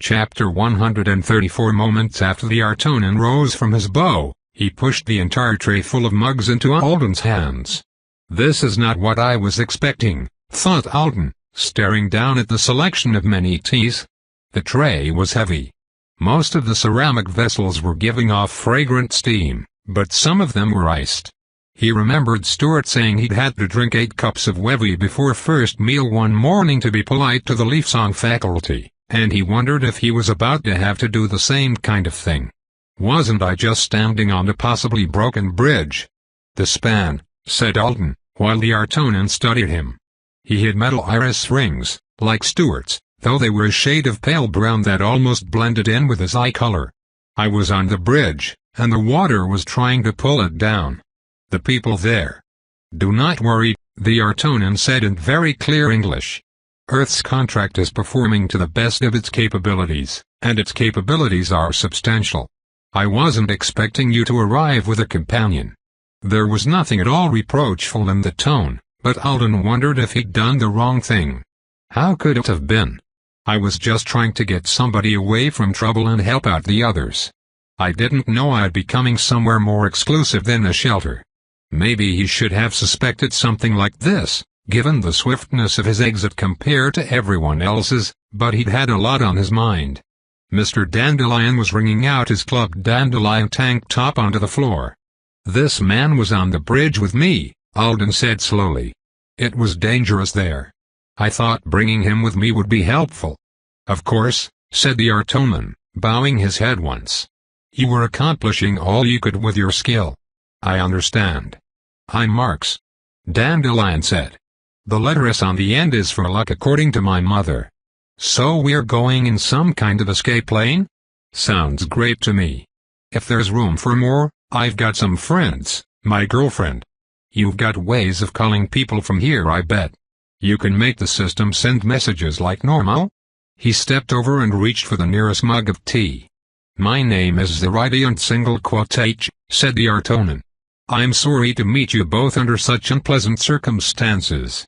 Chapter 134 Moments after the Artonan rose from his bow, he pushed the entire tray full of mugs into Alden's hands. This is not what I was expecting, thought Alden, staring down at the selection of many teas. The tray was heavy. Most of the ceramic vessels were giving off fragrant steam, but some of them were iced. He remembered Stuart saying he'd had to drink 8 cups of Wevy before first meal one morning to be polite to the Leaf Song faculty, and he wondered if he was about to have to do the same kind of thing. Wasn't I just standing on a possibly broken bridge? The span, said Alden, while the Artonan studied him. He had metal iris rings, like Stuart's, though they were a shade of pale brown that almost blended in with his eye color. I was on the bridge, and the water was trying to pull it down. The people there. Do not worry, the Artonan said in very clear English. Earth's contract is performing to the best of its capabilities, and its capabilities are substantial. I wasn't expecting you to arrive with a companion. There was nothing at all reproachful in the tone, but Alden wondered if he'd done the wrong thing. How could it have been? I was just trying to get somebody away from trouble and help out the others. I didn't know I'd be coming somewhere more exclusive than a shelter. Maybe he should have suspected something like this, given the swiftness of his exit compared to everyone else's, but he'd had a lot on his mind. Mr. Dandelion was wringing out his Club Dandelion tank top onto the floor. This man was on the bridge with me, Alden said slowly. It was dangerous there. I thought bringing him with me would be helpful. Of course, said the Artonan, bowing his head once. You were accomplishing all you could with your skill. I understand. I'm Marx. Dandelion said. The letter S on the end is for luck according to my mother. So we're going in some kind of escape plane? Sounds great to me. If there's room for more, I've got some friends, my girlfriend. You've got ways of calling people from here, I bet. You can make the system send messages like normal? He stepped over and reached for the nearest mug of tea. My name is the Radiant Single Quote H, said the Artonan. I'm sorry to meet you both under such unpleasant circumstances.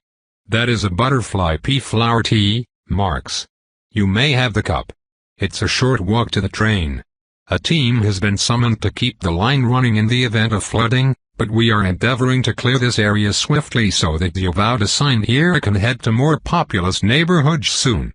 That is a butterfly pea flower tea, Marx. You may have the cup. It's a short walk to the train. A team has been summoned to keep the line running in the event of flooding, but we are endeavoring to clear this area swiftly so that the avowed assigned here can head to more populous neighborhoods soon.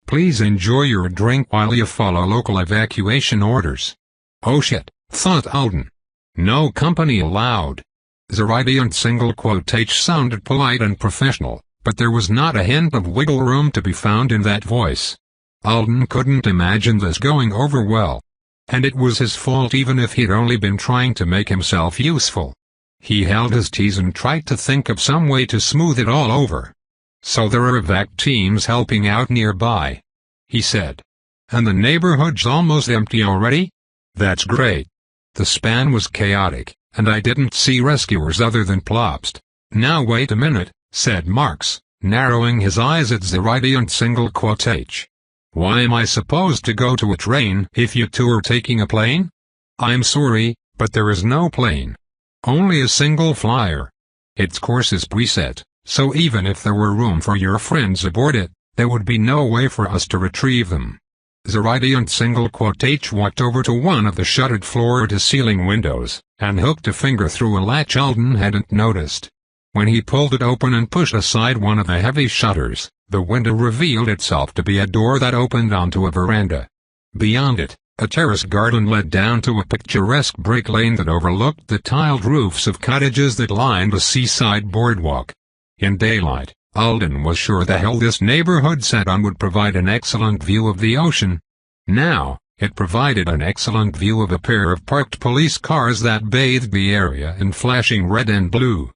Please enjoy your drink while you follow local evacuation orders. Oh shit, thought Alden. No company allowed. The Radiant Single Quote H sounded polite and professional, but there was not a hint of wiggle room to be found in that voice. Alden couldn't imagine this going over well. And it was his fault even if he'd only been trying to make himself useful. He held his tease and tried to think of some way to smooth it all over. So there are evac teams helping out nearby, he said. And the neighborhood's almost empty already? That's great. The span was chaotic, and I didn't see rescuers other than Plopst. Now wait a minute, said Marx, narrowing his eyes at the Radiant Single Quote H. Why am I supposed to go to a train if you two are taking a plane? I'm sorry, but there is no plane. Only a single flyer. Its course is preset, so even if there were room for your friends aboard it, there would be no way for us to retrieve them. The Radiant Single Quote H walked over to one of the shuttered floor-to-ceiling windows, and hooked a finger through a latch Alden hadn't noticed. When he pulled it open and pushed aside one of the heavy shutters, the window revealed itself to be a door that opened onto a veranda. Beyond it, a terrace garden led down to a picturesque brick lane that overlooked the tiled roofs of cottages that lined a seaside boardwalk. In daylight, Alden was sure the hill this neighborhood sat on would provide an excellent view of the ocean. Now, it provided an excellent view of a pair of parked police cars that bathed the area in flashing red and blue.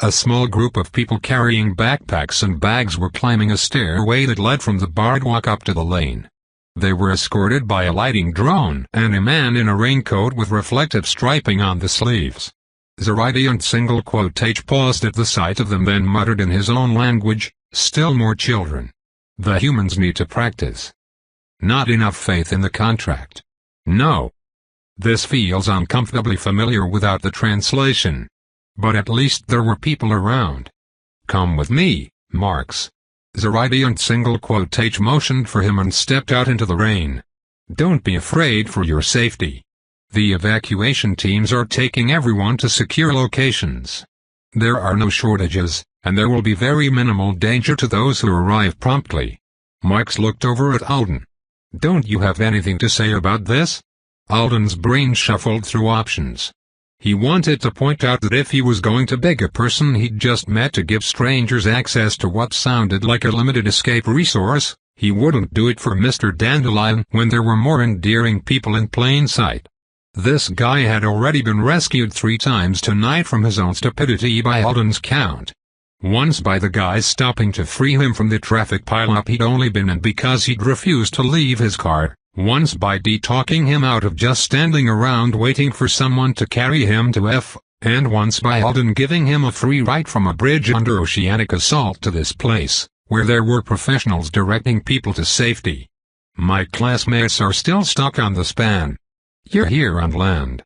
A small group of people carrying backpacks and bags were climbing a stairway that led from the boardwalk up to the lane. They were escorted by a lighting drone and a man in a raincoat with reflective striping on the sleeves. The Radiant Single Quote H paused at the sight of them, then muttered in his own language, "Still more children. The humans need to practice. Not enough faith in the contract. No. This feels uncomfortably familiar without the translation. But at least there were people around. Come with me, Marx." The Radiant Single Quote H motioned for him and stepped out into the rain, Don't be afraid for your safety. The evacuation teams are taking everyone to secure locations. There are no shortages, and there will be very minimal danger to those who arrive promptly. Marks looked over at Alden. Don't you have anything to say about this? Alden's brain shuffled through options. He wanted to point out that if he was going to beg a person he'd just met to give strangers access to what sounded like a limited escape resource, he wouldn't do it for Mr. Dandelion when there were more endearing people in plain sight. This guy had already been rescued 3 times tonight from his own stupidity by Alden's count. Once by the guys stopping to free him from the traffic pileup he'd only been in because he'd refused to leave his car, once by talking him out of just standing around waiting for someone to carry him to and once by Alden giving him a free ride from a bridge under oceanic assault to this place, where there were professionals directing people to safety. My classmates are still stuck on the span. You're here on land.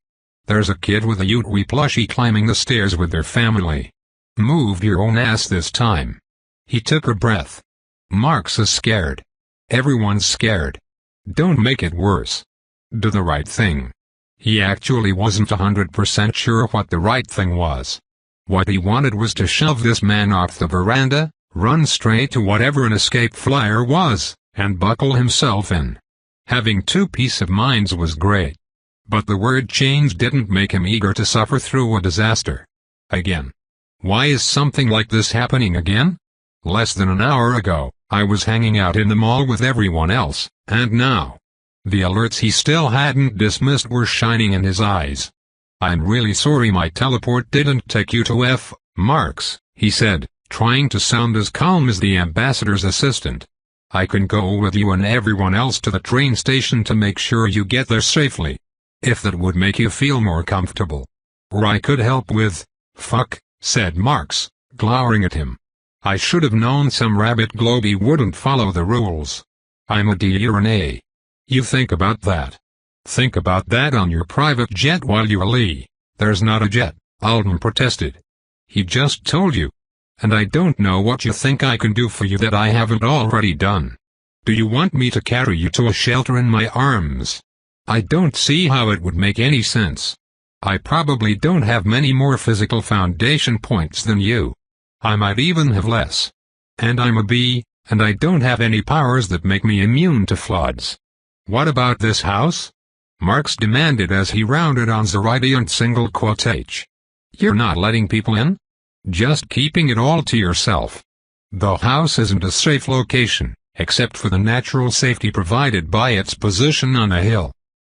There's a kid with a Yui plushie climbing the stairs with their family. Move your own ass this time. He took a breath. Marks is scared. Everyone's scared. Don't make it worse. Do the right thing. He actually wasn't 100% sure what the right thing was. What he wanted was to shove this man off the veranda, run straight to whatever an escape flyer was, and buckle himself in. Having 2 peace of minds was great. But the word change didn't make him eager to suffer through a disaster. Again. Why is something like this happening again? Less than an hour ago, I was hanging out in the mall with everyone else, and now, the alerts he still hadn't dismissed were shining in his eyes. I'm really sorry my teleport didn't take you to Marks, he said, trying to sound as calm as the ambassador's assistant. I can go with you and everyone else to the train station to make sure you get there safely. If that would make you feel more comfortable. Or I could help with, fuck, said Marks, glowering at him. I should have known some rabbit globy wouldn't follow the rules. I'm a D, you're an A. You think about that. Think about that on your private jet while you leave. There's not a jet, Alden protested. He just told you. And I don't know what you think I can do for you that I haven't already done. Do you want me to carry you to a shelter in my arms? I don't see how it would make any sense. I probably don't have many more physical foundation points than you. I might even have less. And I'm a B, and I don't have any powers that make me immune to floods. What about this house? Marks demanded as he rounded on the radiant single quote H. You're not letting people in? Just keeping it all to yourself. The house isn't a safe location, except for the natural safety provided by its position on a hill.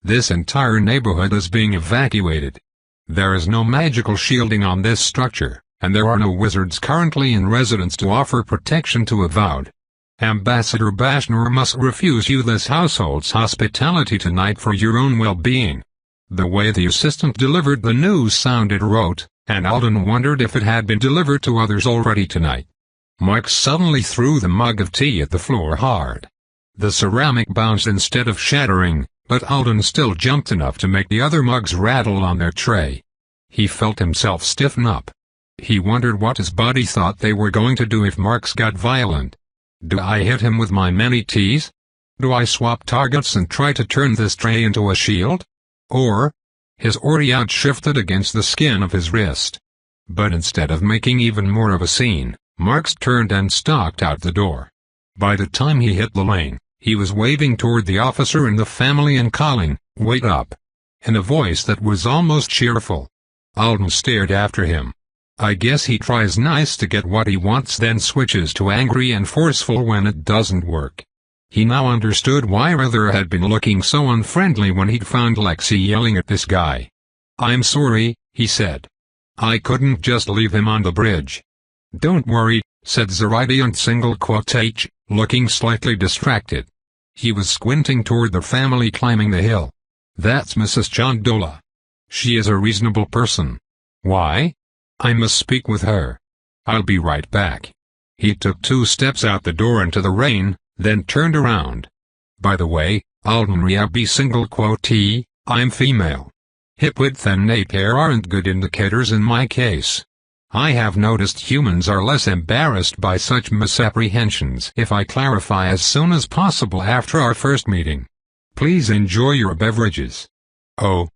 This entire neighborhood is being evacuated. There is no magical shielding on this structure, and there are no wizards currently in residence to offer protection to Avowed. Ambassador Bashner must refuse you this household's hospitality tonight for your own well-being. The way the assistant delivered the news sounded rote, and Alden wondered if it had been delivered to others already tonight. Marks suddenly threw the mug of tea at the floor hard. The ceramic bounced instead of shattering, but Alden still jumped enough to make the other mugs rattle on their tray. He felt himself stiffen up. He wondered what his body thought they were going to do if Marks got violent. Do I hit him with my many teas? Do I swap targets and try to turn this tray into a shield? Or? His aureate shifted against the skin of his wrist. But instead of making even more of a scene, Marks turned and stalked out the door. By the time he hit the lane, he was waving toward the officer and the family and calling, "Wait up!" in a voice that was almost cheerful. Alden stared after him. I guess he tries nice to get what he wants then switches to angry and forceful when it doesn't work. He now understood why Rather had been looking so unfriendly when he'd found Lexi yelling at this guy. I'm sorry, he said. I couldn't just leave him on the bridge. Don't worry, said Zaridian single quote H, looking slightly distracted. He was squinting toward the family climbing the hill. That's Mrs. Chondola. She is a reasonable person. Why? I must speak with her. I'll be right back. He took 2 steps out the door into the rain, then turned around. By the way, Alden Riabi single quote T, I'm female. Hip width and nape hair aren't good indicators in my case. I have noticed humans are less embarrassed by such misapprehensions if I clarify as soon as possible after our first meeting. Please enjoy your beverages. Oh.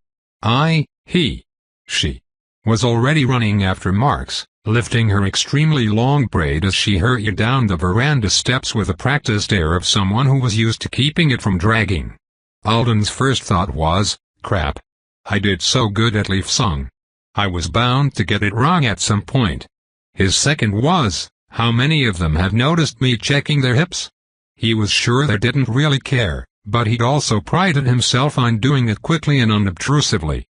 She was already running after Marks, lifting her extremely long braid as she hurried down the veranda steps with a practiced air of someone who was used to keeping it from dragging. Alden's first thought was, crap. I did so good at leaf song. I was bound to get it wrong at some point. His second was, how many of them had noticed me checking their hips? He was sure they didn't really care, but he'd also prided himself on doing it quickly and unobtrusively.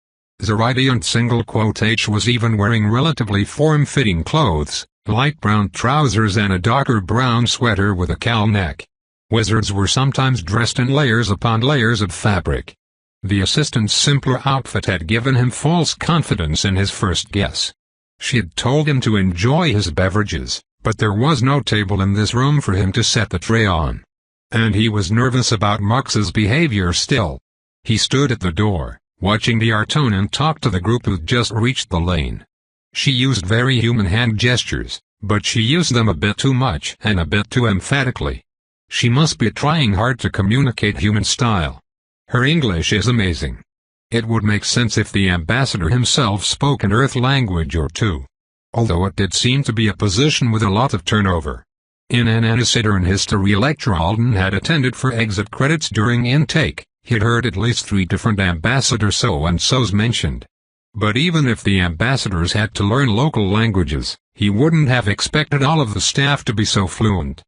H was even wearing relatively form-fitting clothes, light brown trousers and a darker brown sweater with a cowl neck. Wizards were sometimes dressed in layers upon layers of fabric. The assistant's simpler outfit had given him false confidence in his first guess. She had told him to enjoy his beverages, but there was no table in this room for him to set the tray on. And he was nervous about Marks's behavior still. He stood at the door, watching the Artonan talk to the group who'd just reached the lane. She used very human hand gestures, but she used them a bit too much and a bit too emphatically. She must be trying hard to communicate human style. Her English is amazing. It would make sense if the ambassador himself spoke an Earth language or two. Although it did seem to be a position with a lot of turnover. In an Ancestran history lecture Alden had attended for exit credits during intake, he'd heard at least 3 different ambassador so-and-sos mentioned. But even if the ambassadors had to learn local languages, he wouldn't have expected all of the staff to be so fluent.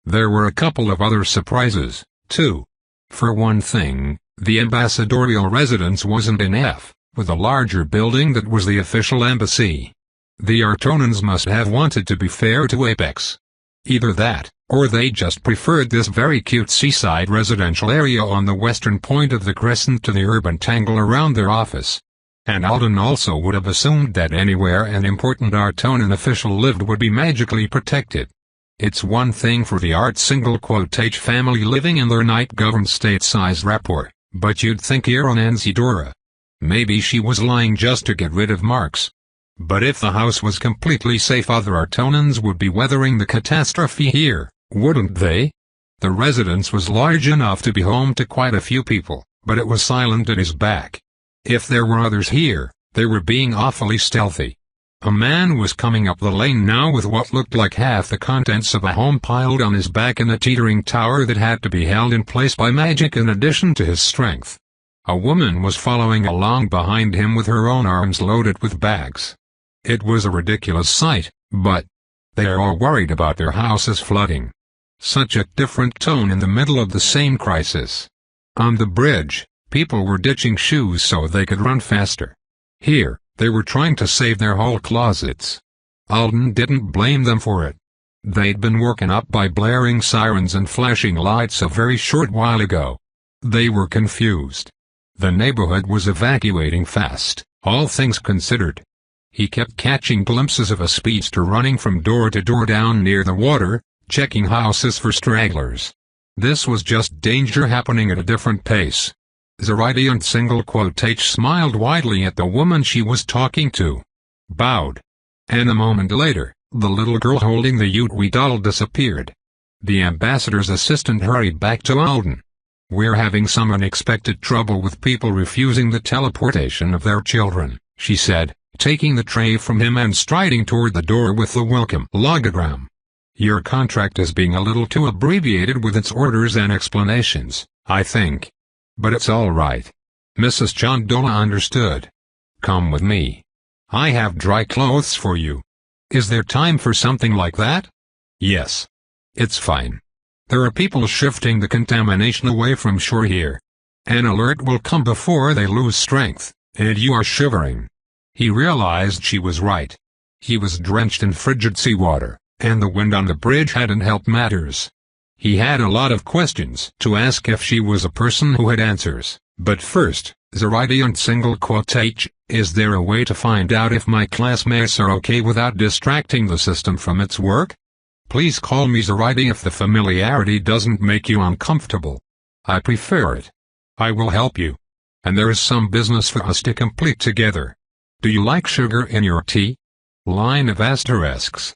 There were a couple of other surprises, too. For one thing, the ambassadorial residence wasn't in F, with a larger building that was the official embassy. The Artonans must have wanted to be fair to Apex. Either that, or they just preferred this very cute seaside residential area on the western point of the crescent to the urban tangle around their office. And Alden also would have assumed that anywhere an important Artonan official lived would be magically protected. It's one thing for the H family living in their night-governed state-sized rapport, but you'd think here on Anzidora. Maybe she was lying just to get rid of Marks. But if the house was completely safe, other Artonans would be weathering the catastrophe here, wouldn't they? The residence was large enough to be home to quite a few people, but it was silent at his back. If there were others here, they were being awfully stealthy. A man was coming up the lane now with what looked like half the contents of a home piled on his back in a teetering tower that had to be held in place by magic in addition to his strength. A woman was following along behind him with her own arms loaded with bags. It was a ridiculous sight, but they're all worried about their houses flooding. Such a different tone in the middle of the same crisis. On the bridge, people were ditching shoes so they could run faster. Here, they were trying to save their whole closets. Alden didn't blame them for it. They'd been woken up by blaring sirens and flashing lights a very short while ago. They were confused. The neighborhood was evacuating fast, all things considered. He kept catching glimpses of a speedster running from door to door down near the water, checking houses for stragglers. This was just danger happening at a different pace. H smiled widely at the woman she was talking to. Bowed. And a moment later, the little girl holding the Yutwi doll disappeared. The ambassador's assistant hurried back to Alden. "We're having some unexpected trouble with people refusing the teleportation of their children," she said, taking the tray from him and striding toward the door with the welcome logogram. "Your contract is being a little too abbreviated with its orders and explanations, I think. But it's all right." Mrs. Chondola understood. "Come with me. I have dry clothes for you." "Is there time for something like that?" "Yes. It's fine. There are people shifting the contamination away from shore here. An alert will come before they lose strength, and you are shivering." He realized she was right. He was drenched in frigid seawater, and the wind on the bridge hadn't helped matters. He had a lot of questions to ask if she was a person who had answers, but first, is there a way to find out if my classmates are okay without distracting the system from its work? Please call me Zaridi if the familiarity doesn't make you uncomfortable. I prefer it. I will help you. And there is some business for us to complete together. Do you like sugar in your tea? Line of asterisks.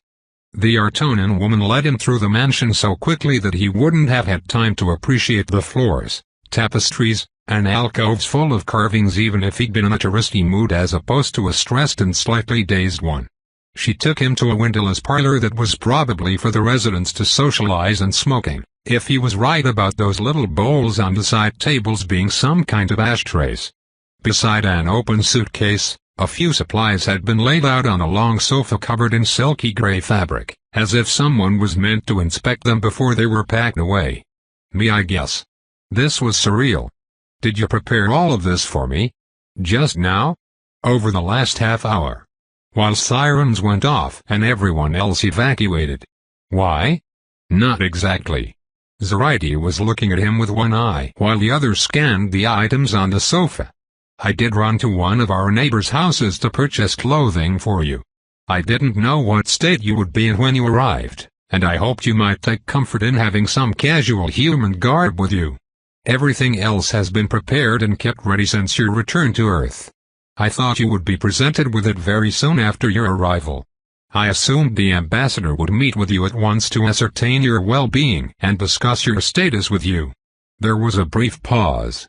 The Artonan woman led him through the mansion so quickly that he wouldn't have had time to appreciate the floors, tapestries, and alcoves full of carvings even if he'd been in a touristy mood as opposed to a stressed and slightly dazed one. She took him to a windowless parlor that was probably for the residents to socialize and smoking, if he was right about those little bowls on the side tables being some kind of ashtrays. Beside an open suitcase, a few supplies had been laid out on a long sofa covered in silky gray fabric, as if someone was meant to inspect them before they were packed away. Me, I guess. This was surreal. Did you prepare all of this for me? Just now? Over the last half hour. While sirens went off and everyone else evacuated. Why? Not exactly. Zoraide was looking at him with one eye while the other scanned the items on the sofa. I did run to one of our neighbors' houses to purchase clothing for you. I didn't know what state you would be in when you arrived, and I hoped you might take comfort in having some casual human garb with you. Everything else has been prepared and kept ready since your return to Earth. I thought you would be presented with it very soon after your arrival. I assumed the ambassador would meet with you at once to ascertain your well-being and discuss your status with you. There was a brief pause.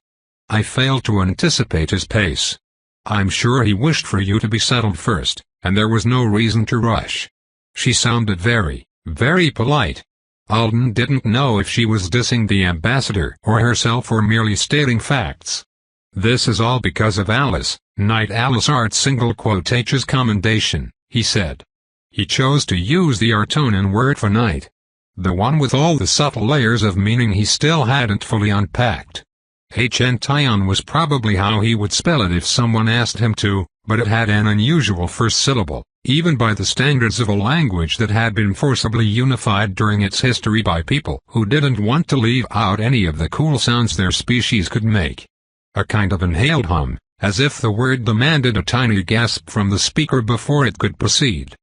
I failed to anticipate his pace. I'm sure he wished for you to be settled first, and there was no reason to rush. She sounded very, very polite. Alden didn't know if she was dissing the ambassador or herself or merely stating facts. This is all because of Alice, Knight Alice Art's single quotations commendation, he said. He chose to use the Artonan word for night. The one with all the subtle layers of meaning he still hadn't fully unpacked. Hntion was probably how he would spell it if someone asked him to, but it had an unusual first syllable, even by the standards of a language that had been forcibly unified during its history by people who didn't want to leave out any of the cool sounds their species could make. A kind of inhaled hum, as if the word demanded a tiny gasp from the speaker before it could proceed.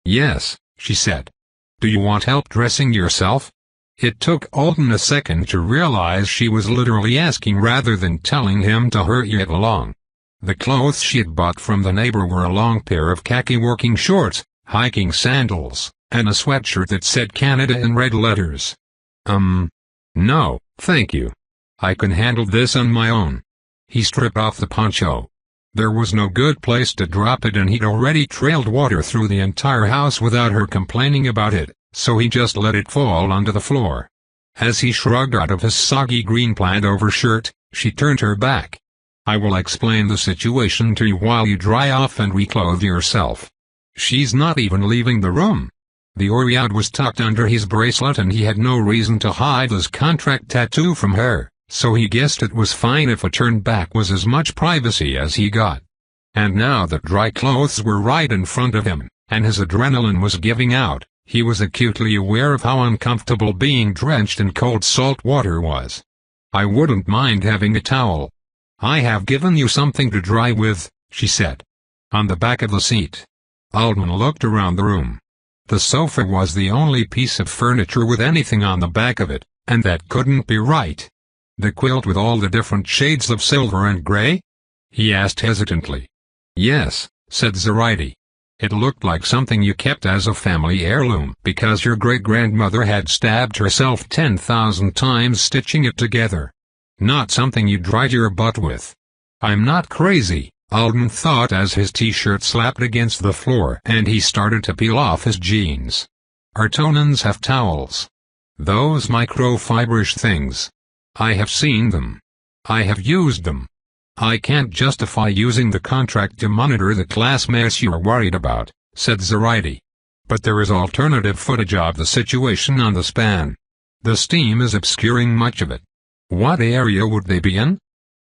Yes, she said. Do you want help dressing yourself? It took Alden a second to realize she was literally asking rather than telling him to hurry it along. The clothes she had bought from the neighbor were a long pair of khaki working shorts, hiking sandals, and a sweatshirt that said Canada in red letters. No, thank you. I can handle this on my own. He stripped off the poncho. There was no good place to drop it and he'd already trailed water through the entire house without her complaining about it, so he just let it fall onto the floor. As he shrugged out of his soggy green plaid overshirt, she turned her back. I will explain the situation to you while you dry off and reclothe yourself. She's not even leaving the room. The Oriad was tucked under his bracelet and he had no reason to hide his contract tattoo from her, so he guessed it was fine if a turn back was as much privacy as he got. And now that dry clothes were right in front of him, and his adrenaline was giving out, he was acutely aware of how uncomfortable being drenched in cold salt water was. I wouldn't mind having a towel. I have given you something to dry with, she said. On the back of the seat. Alden looked around the room. The sofa was the only piece of furniture with anything on the back of it, and that couldn't be right. The quilt with all the different shades of silver and gray? He asked hesitantly. Yes, said Zoraide. It looked like something you kept as a family heirloom because your great-grandmother had stabbed herself 10,000 times stitching it together. Not something you dried your butt with. I'm not crazy, Alden thought as his t-shirt slapped against the floor and he started to peel off his jeans. Artonans have towels. Those microfiberish things. I have seen them. I have used them. I can't justify using the contract to monitor the class mess you're worried about, said Zoraide. But there is alternative footage of the situation on the span. The steam is obscuring much of it. What area would they be in?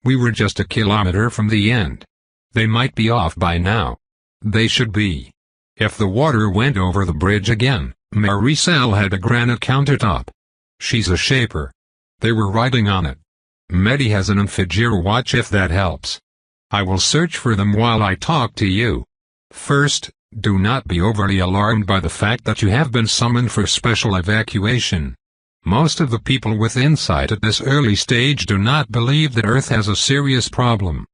We were just a kilometer from the end. They might be off by now. They should be. If the water went over the bridge again, Maricel had a granite countertop. She's a shaper. They were riding on it. Medi has an Infigir watch if that helps. I will search for them while I talk to you. First, do not be overly alarmed by the fact that you have been summoned for special evacuation. Most of the people with insight at this early stage do not believe that Earth has a serious problem.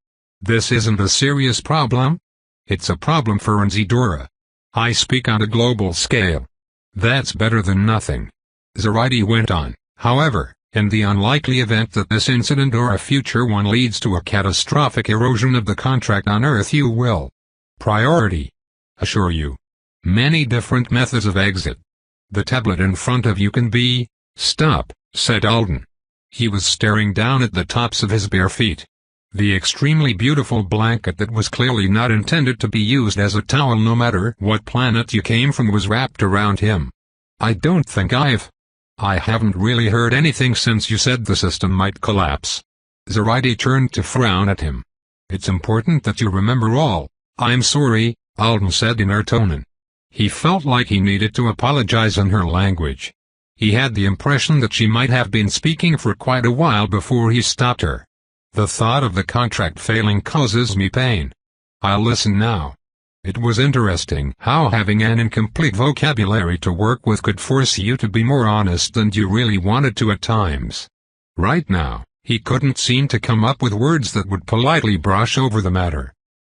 This isn't a serious problem. It's a problem for Nzidora. I speak on a global scale. That's better than nothing. Zoraide went on, however, In the unlikely event that this incident or a future one leads to a catastrophic erosion of the contract on Earth, you will priority. Assure you. Many different methods of exit. The tablet in front of you can be. Stop, said Alden. He was staring down at the tops of his bare feet. The extremely beautiful blanket that was clearly not intended to be used as a towel no matter what planet you came from was wrapped around him. I don't think I haven't really heard anything since you said the system might collapse. Zoraide turned to frown at him. It's important that you remember all. I'm sorry, Alden said in Artonan. He felt like he needed to apologize in her language. He had the impression that she might have been speaking for quite a while before he stopped her. The thought of the contract failing causes me pain. I'll listen now. It was interesting how having an incomplete vocabulary to work with could force you to be more honest than you really wanted to at times. Right now, he couldn't seem to come up with words that would politely brush over the matter.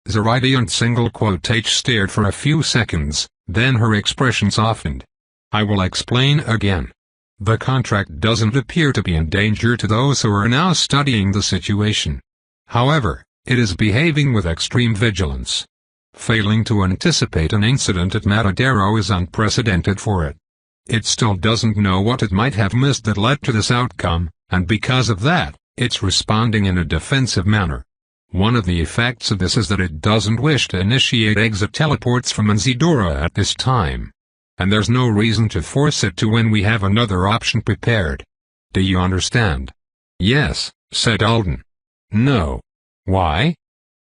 Zoraide and single quote stared for a few seconds, then her expression softened. I will explain again. The contract doesn't appear to be in danger to those who are now studying the situation. However, it is behaving with extreme vigilance. Failing to anticipate an incident at Matadero is unprecedented for it. It still doesn't know what it might have missed that led to this outcome, and because of that, it's responding in a defensive manner. One of the effects of this is that it doesn't wish to initiate exit teleports from Anzidora at this time. And there's no reason to force it to when we have another option prepared. Do you understand? Yes, said Alden. No. Why?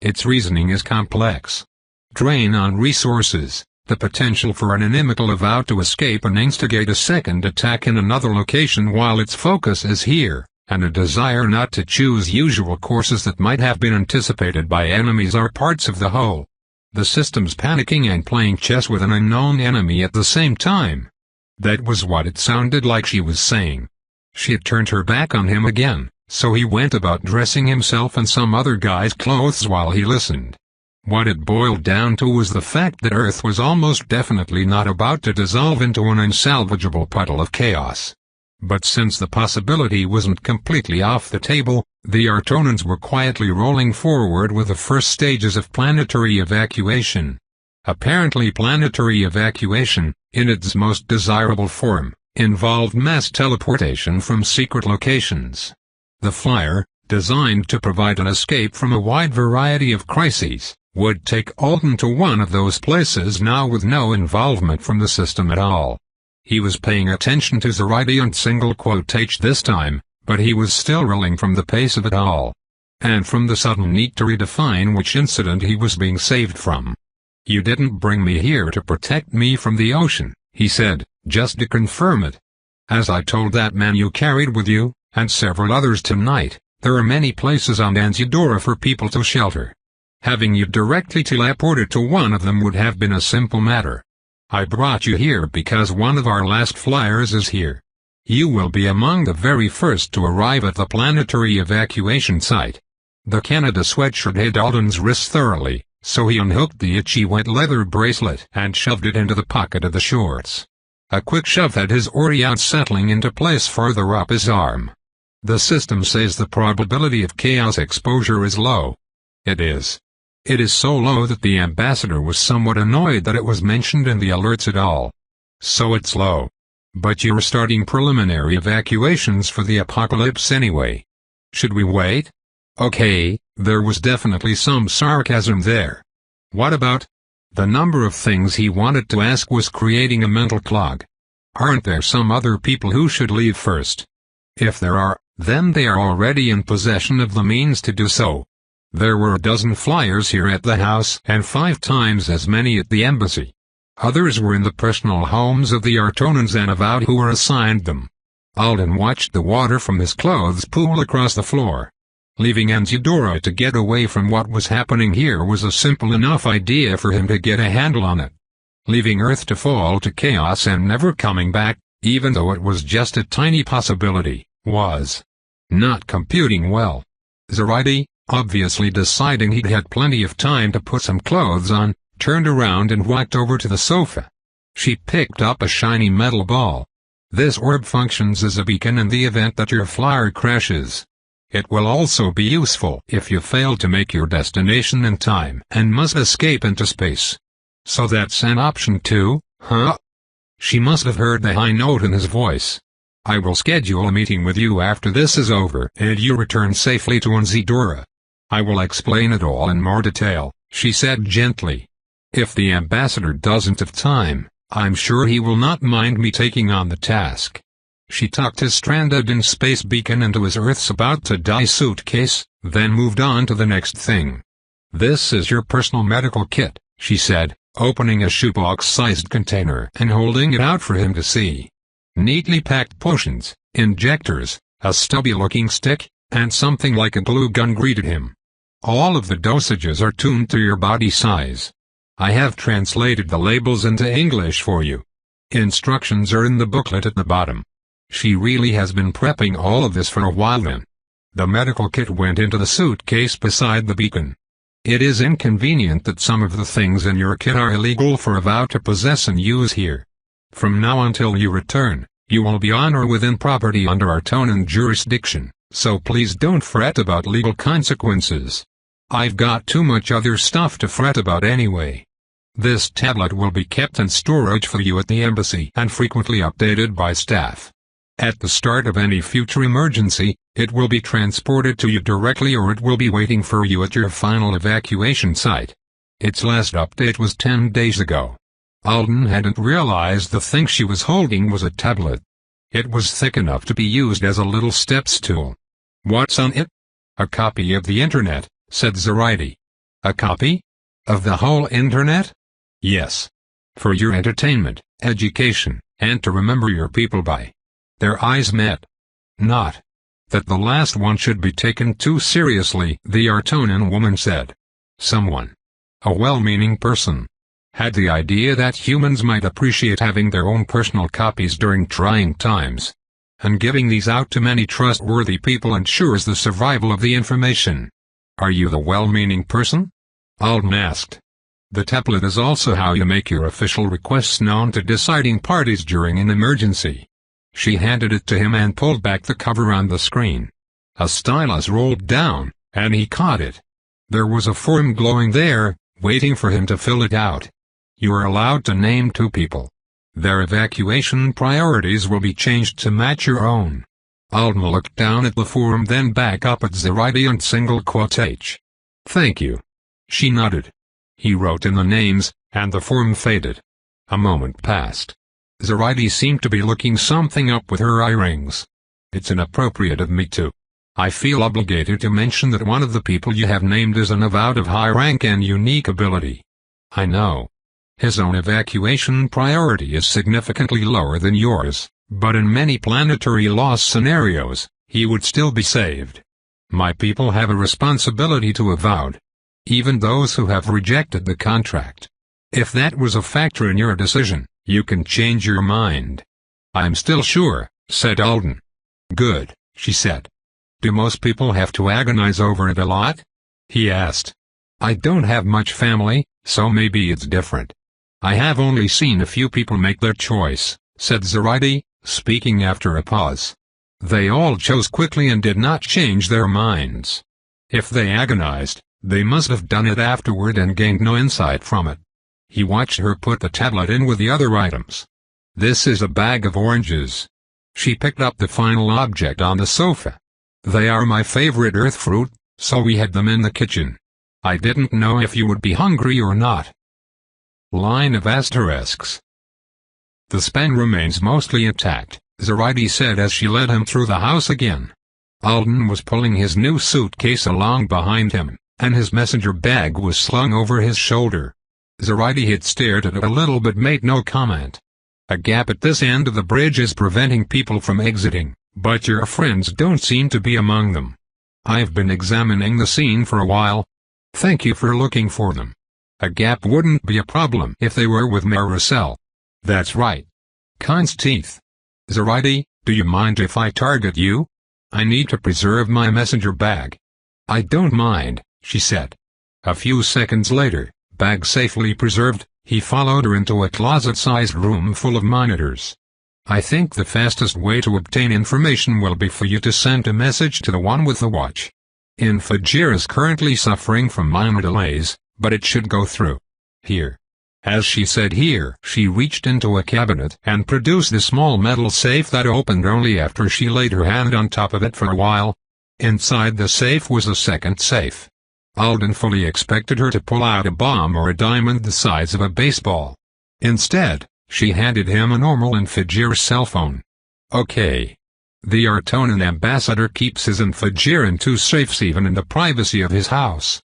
Its reasoning is complex. Drain on resources, the potential for an inimical about to escape and instigate a second attack in another location while its focus is here, and a desire not to choose usual courses that might have been anticipated by enemies are parts of the whole. The system's panicking and playing chess with an unknown enemy at the same time. That was what it sounded like she was saying. She had turned her back on him again, so he went about dressing himself in some other guy's clothes while he listened. What it boiled down to was the fact that Earth was almost definitely not about to dissolve into an unsalvageable puddle of chaos. But since the possibility wasn't completely off the table, the Artonans were quietly rolling forward with the first stages of planetary evacuation. Apparently planetary evacuation, in its most desirable form, involved mass teleportation from secret locations. The flyer, designed to provide an escape from a wide variety of crises, would take Alden to one of those places now with no involvement from the system at all. He was paying attention to Zoraide and single quote this time, but he was still reeling from the pace of it all. And from the sudden need to redefine which incident he was being saved from. You didn't bring me here to protect me from the ocean, he said, just to confirm it. As I told that man you carried with you, and several others tonight, there are many places on Anzidora for people to shelter. Having you directly teleported to one of them would have been a simple matter. I brought you here because one of our last flyers is here. You will be among the very first to arrive at the planetary evacuation site. The Canada sweatshirt hid Alden's wrist thoroughly, so he unhooked the itchy wet leather bracelet and shoved it into the pocket of the shorts. A quick shove had his ori out settling into place farther up his arm. The system says the probability of chaos exposure is low. It is. It is so low that the ambassador was somewhat annoyed that it was mentioned in the alerts at all. So it's low. But you're starting preliminary evacuations for the apocalypse anyway. Should we wait? Okay, there was definitely some sarcasm there. What about? The number of things he wanted to ask was creating a mental clog. Aren't there some other people who should leave first? If there are, then they are already in possession of the means to do so. There were a dozen flyers here at the house and 5 times as many at the embassy. Others were in the personal homes of the Artonans and avowed who were assigned them. Alden watched the water from his clothes pool across the floor. Leaving Anzidora to get away from what was happening here was a simple enough idea for him to get a handle on it. Leaving Earth to fall to chaos and never coming back, even though it was just a tiny possibility, was not computing well. Zoraide, obviously deciding he'd had plenty of time to put some clothes on, turned around and walked over to the sofa. She picked up a shiny metal ball. This orb functions as a beacon in the event that your flyer crashes. It will also be useful if you fail to make your destination in time and must escape into space. So that's an option too, huh? She must have heard the high note in his voice. I will schedule a meeting with you after this is over and you return safely to Unzidora. I will explain it all in more detail, she said gently. If the ambassador doesn't have time, I'm sure he will not mind me taking on the task. She tucked his stranded-in-space beacon into his Earth's-about-to-die suitcase, then moved on to the next thing. This is your personal medical kit, she said, opening a shoebox-sized container and holding it out for him to see. Neatly packed potions, injectors, a stubby-looking stick, and something like a glue gun greeted him. All of the dosages are tuned to your body size. I have translated the labels into English for you. Instructions are in the booklet at the bottom. She really has been prepping all of this for a while then. The medical kit went into the suitcase beside the beacon. It is inconvenient that some of the things in your kit are illegal for Avow to possess and use here. From now until you return, you will be on or within property under Artonan jurisdiction, so please don't fret about legal consequences. I've got too much other stuff to fret about anyway. This tablet will be kept in storage for you at the embassy and frequently updated by staff. At the start of any future emergency, it will be transported to you directly or it will be waiting for you at your final evacuation site. Its last update was 10 days ago. Alden hadn't realized the thing she was holding was a tablet. It was thick enough to be used as a little steps tool. What's on it? A copy of the internet, said Zoraide. A copy? Of the whole internet? Yes. For your entertainment, education, and to remember your people by. Their eyes met. Not that the last one should be taken too seriously, the Artonan woman said. Someone, a well-meaning person, had the idea that humans might appreciate having their own personal copies during trying times. And giving these out to many trustworthy people ensures the survival of the information. Are you the well-meaning person? Alden asked. The tablet is also how you make your official requests known to deciding parties during an emergency. She handed it to him and pulled back the cover on the screen. A stylus rolled down, and he caught it. There was a form glowing there, waiting for him to fill it out. You are allowed to name 2 people. Their evacuation priorities will be changed to match your own. Alden looked down at the form then back up at Zoraide and single quote H. Thank you. She nodded. He wrote in the names, and the form faded. A moment passed. Zoraide seemed to be looking something up with her eye rings. It's inappropriate of me to. I feel obligated to mention that one of the people you have named is an avowed of high rank and unique ability. I know. His own evacuation priority is significantly lower than yours, but in many planetary loss scenarios, he would still be saved. My people have a responsibility to avowed. Even those who have rejected the contract. If that was a factor in your decision, you can change your mind. I'm still sure, said Alden. Good, she said. Do most people have to agonize over it a lot? He asked. I don't have much family, so maybe it's different. I have only seen a few people make their choice, said Zoraide, speaking after a pause. They all chose quickly and did not change their minds. If they agonized, they must have done it afterward and gained no insight from it. He watched her put the tablet in with the other items. This is a bag of oranges. She picked up the final object on the sofa. They are my favorite earth fruit, so we had them in the kitchen. I didn't know if you would be hungry or not. Line of asterisks. The span remains mostly intact, Zoraide said as she led him through the house again. Alden was pulling his new suitcase along behind him, and his messenger bag was slung over his shoulder. Zoraide had stared at it a little but made no comment. A gap at this end of the bridge is preventing people from exiting, but your friends don't seem to be among them. I've been examining the scene for a while. Thank you for looking for them. A gap wouldn't be a problem if they were with Maricel. That's right. Khan's teeth. Zoraide, do you mind if I target you? I need to preserve my messenger bag. I don't mind, she said. A few seconds later, bag safely preserved, he followed her into a closet-sized room full of monitors. I think the fastest way to obtain information will be for you to send a message to the one with the watch. Fajir is currently suffering from minor delays, but it should go through. Here. As she said here, she reached into a cabinet and produced a small metal safe that opened only after she laid her hand on top of it for a while. Inside the safe was a second safe. Alden fully expected her to pull out a bomb or a diamond the size of a baseball. Instead, she handed him a normal Fajir cell phone. Okay. The Artonan ambassador keeps his Fajir in two safes even in the privacy of his house.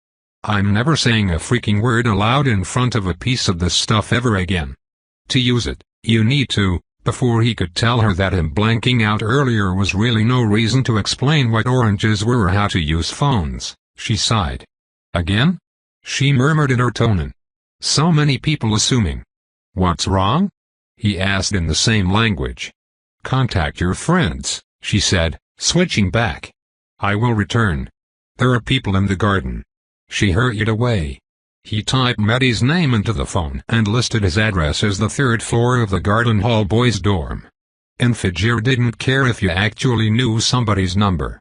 I'm never saying a freaking word aloud in front of a piece of this stuff ever again. To use it, you need to. Before he could tell her that him blanking out earlier was really no reason to explain what oranges were or how to use phones, she sighed. Again? She murmured in Artonan. So many people assuming. What's wrong? He asked in the same language. Contact your friends, she said, switching back. I will return. There are people in the garden. She hurried away. He typed Mehdi's name into the phone and listed his address as the 3rd floor of the Garden Hall boys' dorm. Fajir didn't care if you actually knew somebody's number.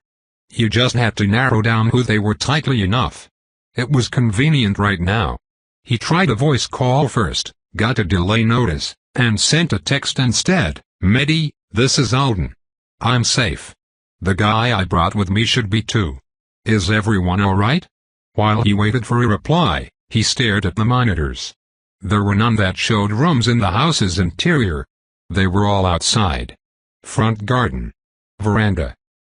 You just had to narrow down who they were tightly enough. It was convenient right now. He tried a voice call first, got a delay notice, and sent a text instead. Mehdi, this is Alden. I'm safe. The guy I brought with me should be too. Is everyone alright? While he waited for a reply, he stared at the monitors. There were none that showed rooms in the house's interior. They were all outside. Front garden. Veranda.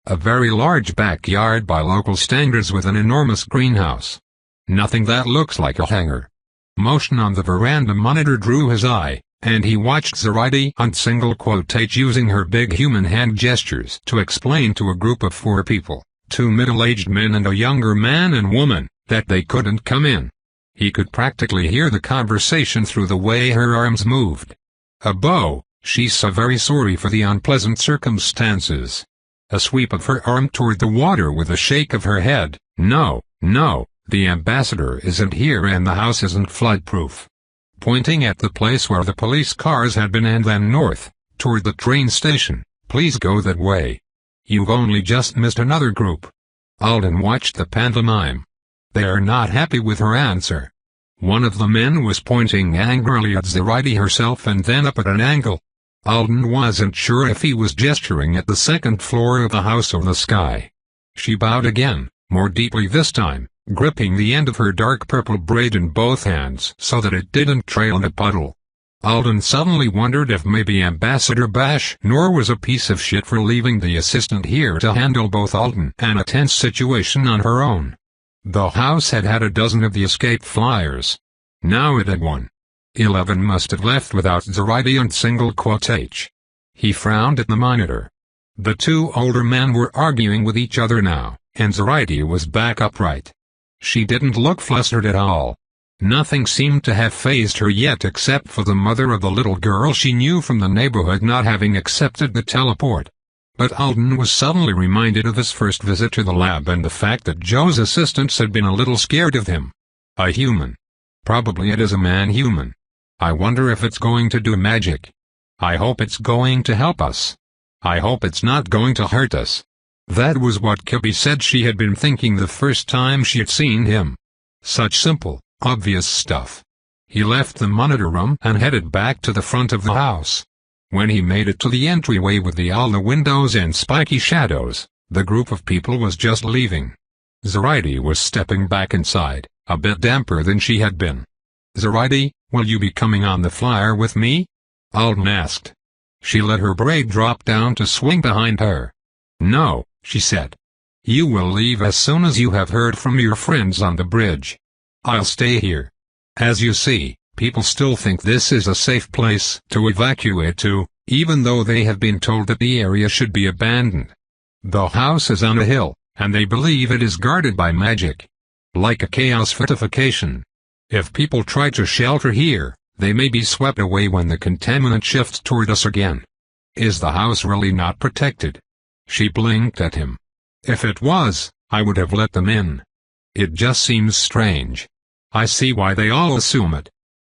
A very large backyard by local standards with an enormous greenhouse. Nothing that looks like a hangar. Motion on the veranda monitor drew his eye, and he watched Zoraide on single quotate using her big human hand gestures to explain to a group of 4 people, 2 middle-aged men and a younger man and woman, that they couldn't come in. He could practically hear the conversation through the way her arms moved. Abo, she's so very sorry for the unpleasant circumstances. A sweep of her arm toward the water with a shake of her head. No, the ambassador isn't here and the house isn't floodproof. Pointing at the place where the police cars had been and then north, toward the train station. Please go that way. You've only just missed another group. Alden watched the pantomime. They are not happy with her answer. One of the men was pointing angrily at Zoraide herself and then up at an angle. Alden wasn't sure if he was gesturing at the 2nd floor of the house or the sky. She bowed again, more deeply this time, gripping the end of her dark purple braid in both hands so that it didn't trail in a puddle. Alden suddenly wondered if maybe Ambassador Bashnor was a piece of shit for leaving the assistant here to handle both Alden and a tense situation on her own. The house had had a dozen of the escaped flyers. Now it had 1. 11 must have left without Zoraide and single quotage. He frowned at the monitor. The 2 older men were arguing with each other now, and Zoraide was back upright. She didn't look flustered at all. Nothing seemed to have fazed her yet except for the mother of the little girl she knew from the neighborhood not having accepted the teleport. But Alden was suddenly reminded of his first visit to the lab and the fact that Joe's assistants had been a little scared of him. A human. Probably it is a man-human. I wonder if it's going to do magic. I hope it's going to help us. I hope it's not going to hurt us. That was what Kippy said she had been thinking the first time she had seen him. Such simple, obvious stuff. He left the monitor room and headed back to the front of the house. When he made it to the entryway with all the windows and spiky shadows, the group of people was just leaving. Zoraide was stepping back inside, a bit damper than she had been. Zoraide, will you be coming on the flyer with me? Alden asked. She let her braid drop down to swing behind her. No, she said. You will leave as soon as you have heard from your friends on the bridge. I'll stay here. As you see, people still think this is a safe place to evacuate to, even though they have been told that the area should be abandoned. The house is on a hill, and they believe it is guarded by magic. Like a chaos fortification. If people try to shelter here, they may be swept away when the contaminant shifts toward us again. Is the house really not protected? She blinked at him. If it was, I would have let them in. It just seems strange. I see why they all assume it.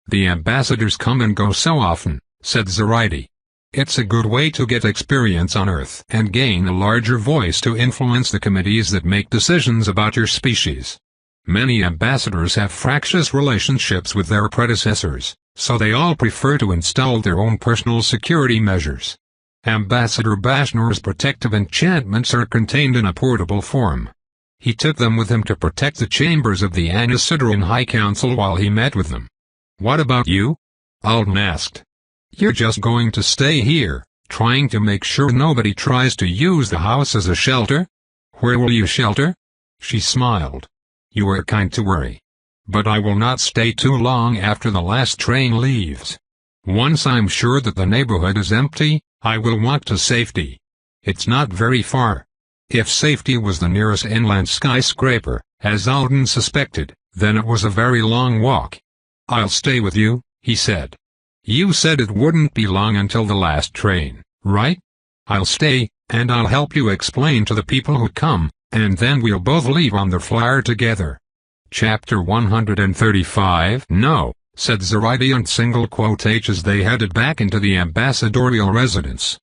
The ambassadors come and go so often, said Zoraide. It's a good way to get experience on Earth and gain a larger voice to influence the committees that make decisions about your species. Many ambassadors have fractious relationships with their predecessors, so they all prefer to install their own personal security measures. Ambassador Bashnor's protective enchantments are contained in a portable form. He took them with him to protect the chambers of the Anisidran High Council while he met with them. "What about you?" Alden asked. "You're just going to stay here, trying to make sure nobody tries to use the house as a shelter?" "Where will you shelter?" She smiled. "You are kind to worry. But I will not stay too long after the last train leaves. Once I'm sure that the neighborhood is empty, I will walk to safety. It's not very far." If safety was the nearest inland skyscraper, as Alden suspected, then it was a very long walk. "I'll stay with you," he said. "You said it wouldn't be long until the last train, right? I'll stay, and I'll help you explain to the people who come, and then we'll both leave on the flyer together." Chapter 135 "No," said Zoraida single quotes as they headed back into the ambassadorial residence.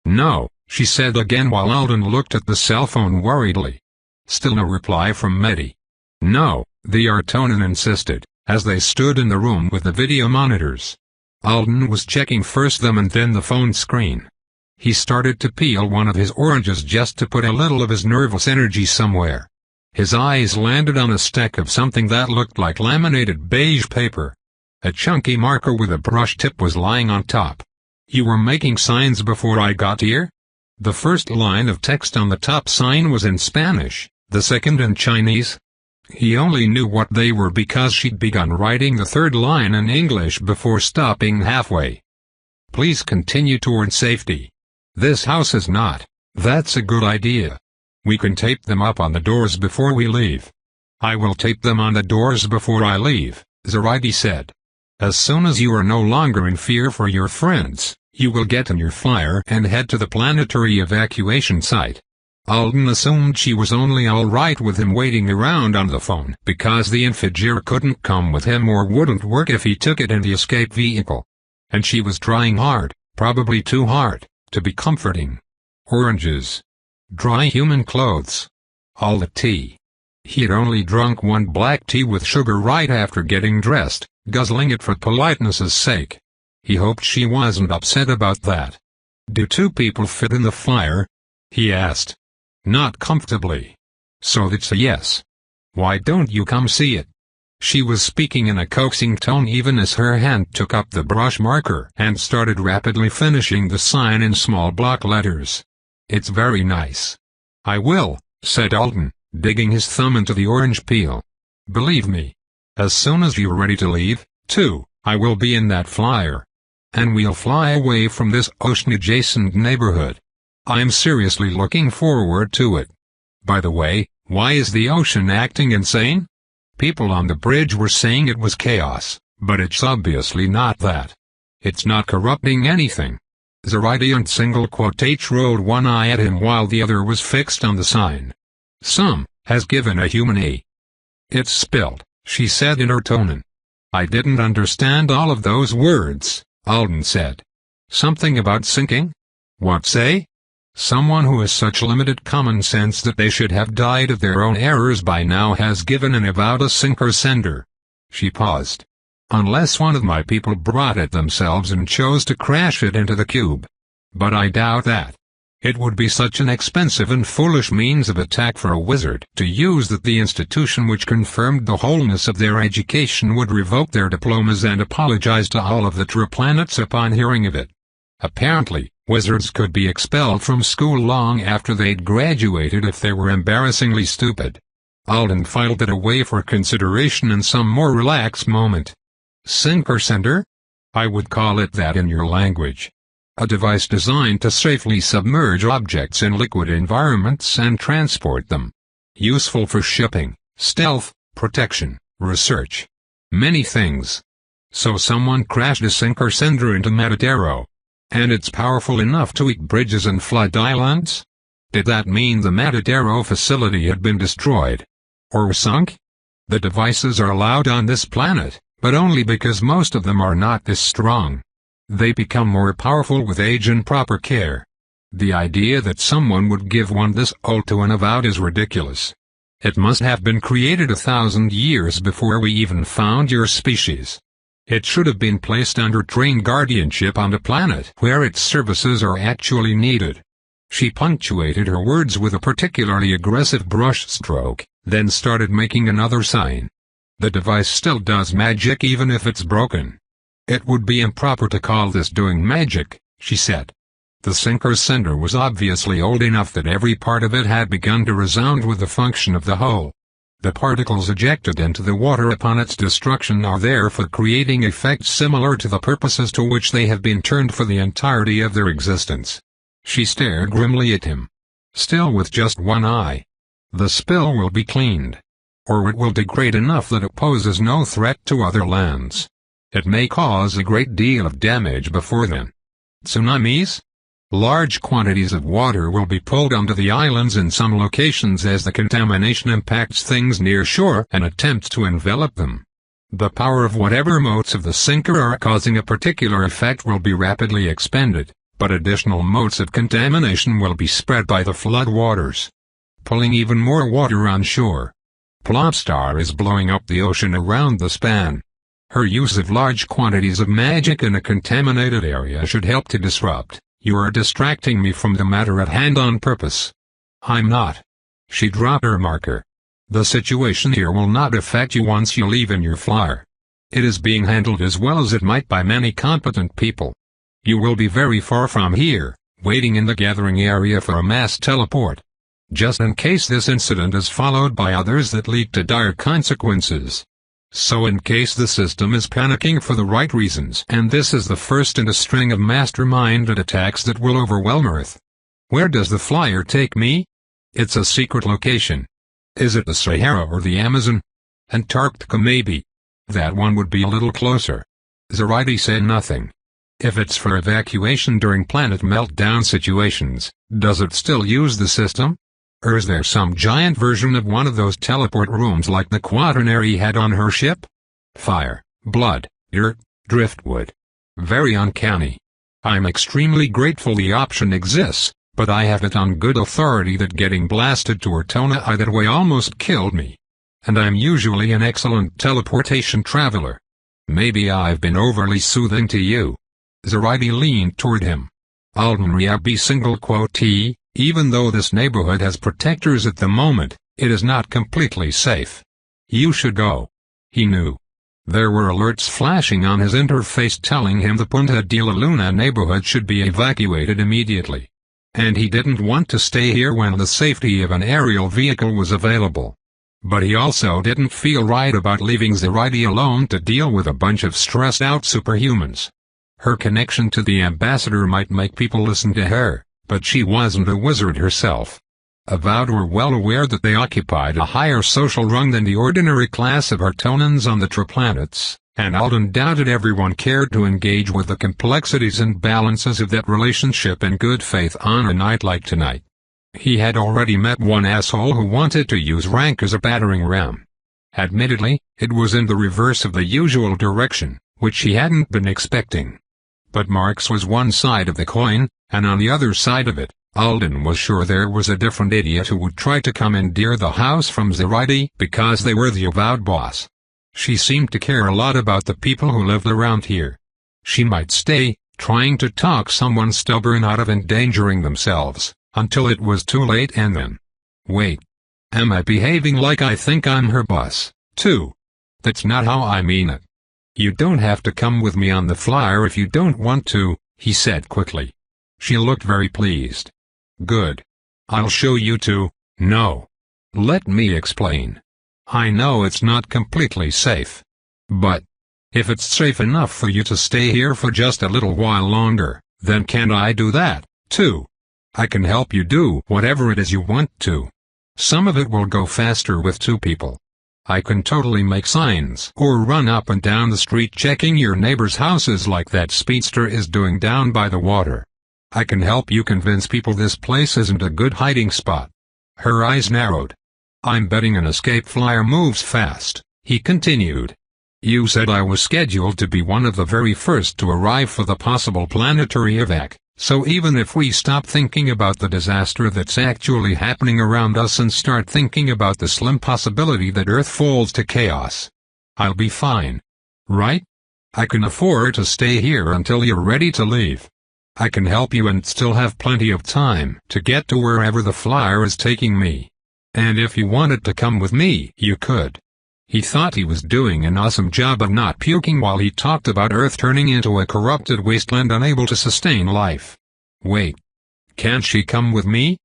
"No," she said again while Alden looked at the cell phone worriedly. Still no reply from Mehdi. "No," the Artonan insisted, as they stood in the room with the video monitors. Alden was checking first them and then the phone screen. He started to peel one of his oranges just to put a little of his nervous energy somewhere. His eyes landed on a stack of something that looked like laminated beige paper. A chunky marker with a brush tip was lying on top. "You were making signs before I got here?" The first line of text on the top sign was in Spanish, the second in Chinese. He only knew what they were because she'd begun writing the third line in English before stopping halfway. "Please continue toward safety. This house is not." "That's a good idea. We can tape them up on the doors before we leave." "I will tape them on the doors before I leave," Zoraida said. "As soon as you are no longer in fear for your friends, you will get in your flyer and head to the planetary evacuation site." Alden assumed she was only all right with him waiting around on the phone because the Infigir couldn't come with him or wouldn't work if he took it in the escape vehicle. And she was trying hard, probably too hard, to be comforting. Oranges. Dry human clothes. All the tea. He had only drunk one black tea with sugar right after getting dressed, guzzling it for politeness' sake. He hoped she wasn't upset about that. "Do two people fit in the flyer?" he asked. "Not comfortably. So that's a yes. Why don't you come see it?" She was speaking in a coaxing tone even as her hand took up the brush marker and started rapidly finishing the sign in small block letters. "It's very nice." "I will," said Alden, digging his thumb into the orange peel. "Believe me. As soon as you're ready to leave, too, I will be in that flyer. And we'll fly away from this ocean-adjacent neighborhood. I'm seriously looking forward to it. By the way, why is the ocean acting insane? People on the bridge were saying it was chaos, but it's obviously not that. It's not corrupting anything." Zoraida single quotes rolled one eye at him while the other was fixed on the sign. "Some has given a human a. It's spilled," she said in her tone. "I didn't understand all of those words," Alden said. "Something about sinking? What say?" "Someone who has such limited common sense that they should have died of their own errors by now has given an avowed a sinker sender." She paused. "Unless one of my people brought it themselves and chose to crash it into the cube. But I doubt that. It would be such an expensive and foolish means of attack for a wizard to use that the institution which confirmed the wholeness of their education would revoke their diplomas and apologize to all of the true planets upon hearing of it. Apparently, wizards could be expelled from school long after they'd graduated if they were embarrassingly stupid." Alden filed it away for consideration in some more relaxed moment. "Sinker sender? I would call it that in your language. A device designed to safely submerge objects in liquid environments and transport them. Useful for shipping, stealth, protection, research. Many things. So someone crashed a sinker sender into Matadero. And it's powerful enough to eat bridges and flood islands? Did that mean the Matadero facility had been destroyed? Or sunk? The devices are allowed on this planet, but only because most of them are not this strong. They become more powerful with age and proper care. The idea that someone would give one this old to an avowed is ridiculous. It must have been created 1,000 years before we even found your species. It should have been placed under trained guardianship on a planet where its services are actually needed. She punctuated her words with a particularly aggressive brush stroke, then started making another sign. The device still does magic even if it's broken. It would be improper to call this doing magic, she said. The sinker's sender was obviously old enough that every part of it had begun to resound with the function of the hull. The particles ejected into the water upon its destruction are there for creating effects similar to the purposes to which they have been turned for the entirety of their existence. She stared grimly at him. Still with just one eye. The spill will be cleaned. Or it will degrade enough that it poses no threat to other lands. It may cause a great deal of damage before then. Tsunamis? Large quantities of water will be pulled onto the islands in some locations as the contamination impacts things near shore and attempts to envelop them. The power of whatever motes of the sinker are causing a particular effect will be rapidly expended, but additional motes of contamination will be spread by the flood waters, pulling even more water on shore. Plopstar is blowing up the ocean around the span. Her use of large quantities of magic in a contaminated area should help to disrupt. You are distracting me from the matter at hand on purpose. I'm not. She dropped her marker. The situation here will not affect you once you leave in your flyer. It is being handled as well as it might by many competent people. You will be very far from here, waiting in the gathering area for a mass teleport. Just in case this incident is followed by others that lead to dire consequences. So in case the system is panicking for the right reasons and this is the first in a string of masterminded attacks that will overwhelm Earth. Where does the flyer take me? It's a secret location. Is it the Sahara or the Amazon? Antarctica maybe. That one would be a little closer. Zoraide said nothing. If it's for evacuation during planet meltdown situations, does it still use the system? Or is there some giant version of one of those teleport rooms like the Quaternary had on her ship? Fire, blood, dirt, driftwood. Very uncanny. I'm extremely grateful the option exists, but I have it on good authority that getting blasted to Ortona that way almost killed me. And I'm usually an excellent teleportation traveler. Maybe I've been overly soothing to you. Zoraide leaned toward him. Alden Riabi single quote, even though this neighborhood has protectors at the moment, it is not completely safe. You should go. He knew. There were alerts flashing on his interface telling him the Punta de la Luna neighborhood should be evacuated immediately. And he didn't want to stay here when the safety of an aerial vehicle was available. But he also didn't feel right about leaving Zoraide alone to deal with a bunch of stressed-out superhumans. Her connection to the ambassador might make people listen to her. But she wasn't a wizard herself. Avowed were well aware that they occupied a higher social rung than the ordinary class of Artonans on the Triplanets, and Alden doubted everyone cared to engage with the complexities and balances of that relationship in good faith on a night like tonight. He had already met one asshole who wanted to use rank as a battering ram. Admittedly, it was in the reverse of the usual direction, which he hadn't been expecting. But Marx was one side of the coin, and on the other side of it, Alden was sure there was a different idiot who would try to commandeer the house from Zoraide because they were the avowed boss. She seemed to care a lot about the people who lived around here. She might stay, trying to talk someone stubborn out of endangering themselves, until it was too late and then. Wait. Am I behaving like I think I'm her boss, too? That's not how I mean it. You don't have to come with me on the flyer if you don't want to, he said quickly. She looked very pleased. Good. I'll show you to. No. Let me explain. I know it's not completely safe. But if it's safe enough for you to stay here for just a little while longer, then can't I do that, too? I can help you do whatever it is you want to. Some of it will go faster with two people. I can totally make signs or run up and down the street checking your neighbors' houses like that speedster is doing down by the water. I can help you convince people this place isn't a good hiding spot. Her eyes narrowed. I'm betting an escape flyer moves fast, he continued. You said I was scheduled to be one of the very first to arrive for the possible planetary evac, so even if we stop thinking about the disaster that's actually happening around us and start thinking about the slim possibility that Earth falls to chaos, I'll be fine. Right? I can afford to stay here until you're ready to leave. I can help you and still have plenty of time to get to wherever the flyer is taking me. And if you wanted to come with me, you could. He thought he was doing an awesome job of not puking while he talked about Earth turning into a corrupted wasteland unable to sustain life. Wait. Can't she come with me?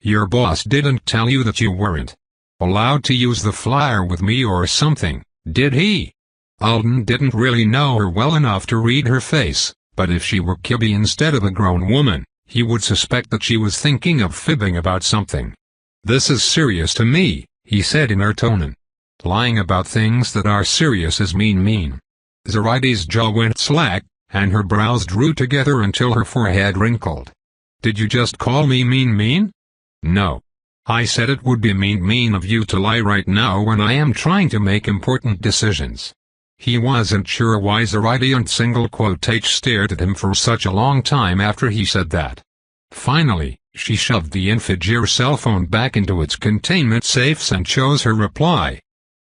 Your boss didn't tell you that you weren't allowed to use the flyer with me or something, did he? Alden didn't really know her well enough to read her face, but if she were Kibby instead of a grown woman, he would suspect that she was thinking of fibbing about something. This is serious to me, he said in her tone. Lying about things that are serious is mean. Zoraide's jaw went slack, and her brows drew together until her forehead wrinkled. Did you just call me mean? No. I said it would be mean of you to lie right now when I am trying to make important decisions. He wasn't sure why Zoraide and stared at him for such a long time after he said that. Finally, she shoved the Infigir cell phone back into its containment safes and chose her reply.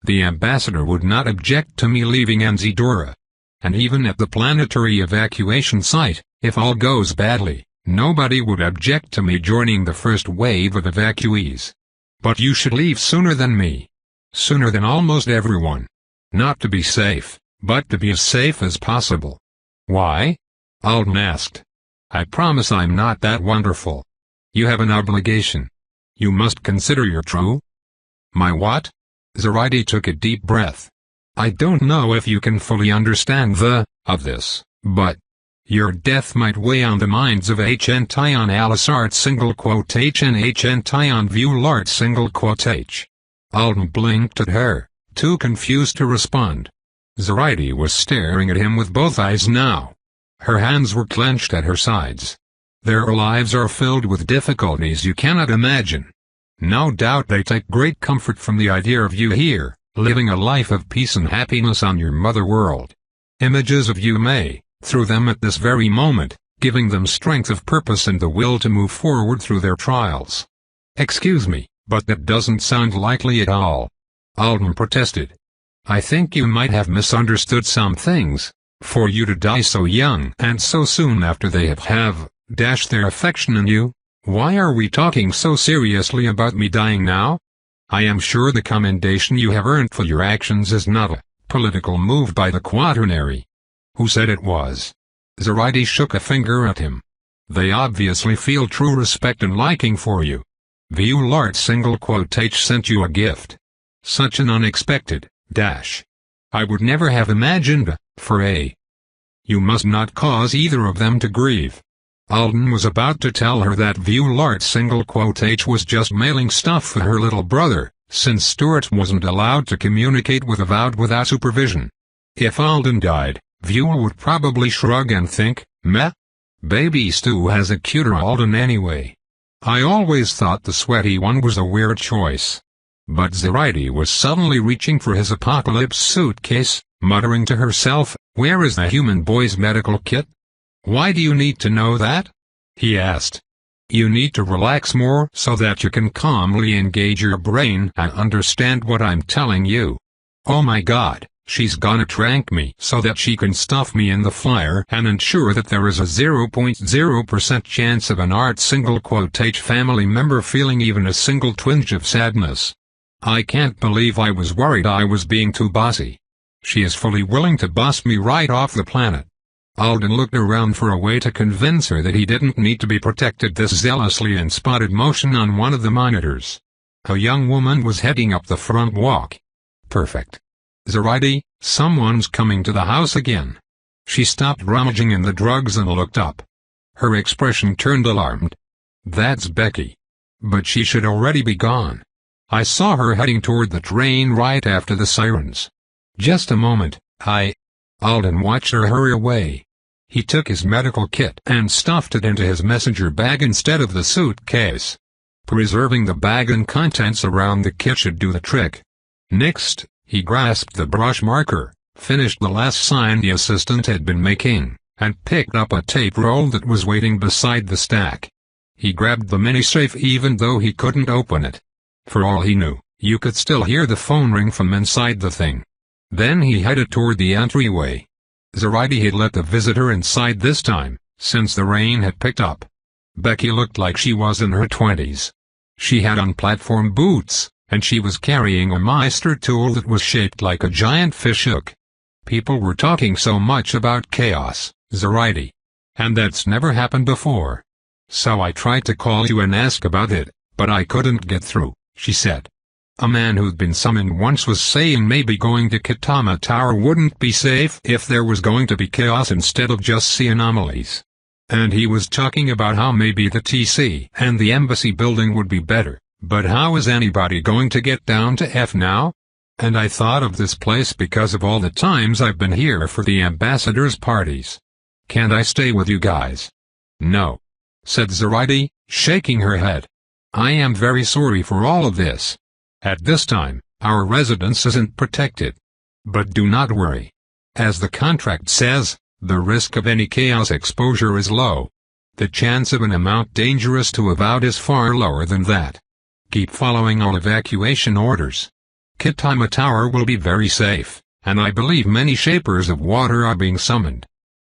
The ambassador would not object to me leaving Anzidora. And even at the planetary evacuation site, if all goes badly, nobody would object to me joining the first wave of evacuees. But you should leave sooner than me. Sooner than almost everyone. Not to be safe, but to be as safe as possible. Why? Alden asked. I promise I'm not that wonderful. You have an obligation. You must consider your true. My what? Zoraide took a deep breath. I don't know if you can fully understand of this, but your death might weigh on the minds of HN Tion Alisart HN Tion Viewlart Alden blinked at her, too confused to respond. Zoraide was staring at him with both eyes now. Her hands were clenched at her sides. Their lives are filled with difficulties you cannot imagine. No doubt they take great comfort from the idea of you here, living a life of peace and happiness on your mother world. Images of you may, through them at this very moment, giving them strength of purpose and the will to move forward through their trials. Excuse me, but that doesn't sound likely at all. Alden protested. I think you might have misunderstood some things. For you to die so young and so soon after they have dashed their affection in you. Why are we talking so seriously about me dying now? I am sure the commendation you have earned for your actions is not a political move by the Quaternary. Who said it was? Zoraide shook a finger at him. They obviously feel true respect and liking for you. Viewlart sent you a gift. Such an unexpected dash. I would never have imagined, You must not cause either of them to grieve. Alden was about to tell her that Viewlart was just mailing stuff for her little brother, since Stuart wasn't allowed to communicate with Avowed without supervision. If Alden died, View would probably shrug and think, meh. Baby Stu has a cuter Alden anyway. I always thought the sweaty one was a weird choice. But Zoraide was suddenly reaching for his apocalypse suitcase, muttering to herself, where is the human boy's medical kit? Why do you need to know that? He asked. You need to relax more so that you can calmly engage your brain and understand what I'm telling you. Oh my God, she's gonna trank me so that she can stuff me in the flyer and ensure that there is a 0.0% chance of an art family member feeling even a single twinge of sadness. I can't believe I was worried I was being too bossy. She is fully willing to boss me right off the planet. Alden looked around for a way to convince her that he didn't need to be protected this zealously and spotted motion on one of the monitors. A young woman was heading up the front walk. Perfect. Zoraide, someone's coming to the house again. She stopped rummaging in the drugs and looked up. Her expression turned alarmed. That's Becky. But she should already be gone. I saw her heading toward the train right after the sirens. Just a moment, Alden watched her hurry away. He took his medical kit and stuffed it into his messenger bag instead of the suitcase. Preserving the bag and contents around the kit should do the trick. Next, he grasped the brush marker, finished the last sign the assistant had been making, and picked up a tape roll that was waiting beside the stack. He grabbed the mini-safe even though he couldn't open it. For all he knew, you could still hear the phone ring from inside the thing. Then he headed toward the entryway. Zoraide had let the visitor inside this time, since the rain had picked up. Becky looked like she was in her 20s. She had on platform boots, and she was carrying a Meister tool that was shaped like a giant fish hook. People were talking so much about chaos, Zoraide. And that's never happened before. So I tried to call you and ask about it, but I couldn't get through, she said. A man who'd been summoned once was saying maybe going to Kitama Tower wouldn't be safe if there was going to be chaos instead of just sea anomalies. And he was talking about how maybe the TC and the embassy building would be better, but how is anybody going to get down to F now? And I thought of this place because of all the times I've been here for the ambassadors' parties. Can't I stay with you guys? No, said Zoraide, shaking her head. I am very sorry for all of this. At this time, our residence isn't protected. But do not worry. As the contract says, the risk of any chaos exposure is low. The chance of an amount dangerous to avowed is far lower than that. Keep following all evacuation orders. Kitama Tower will be very safe, and I believe many shapers of water are being summoned.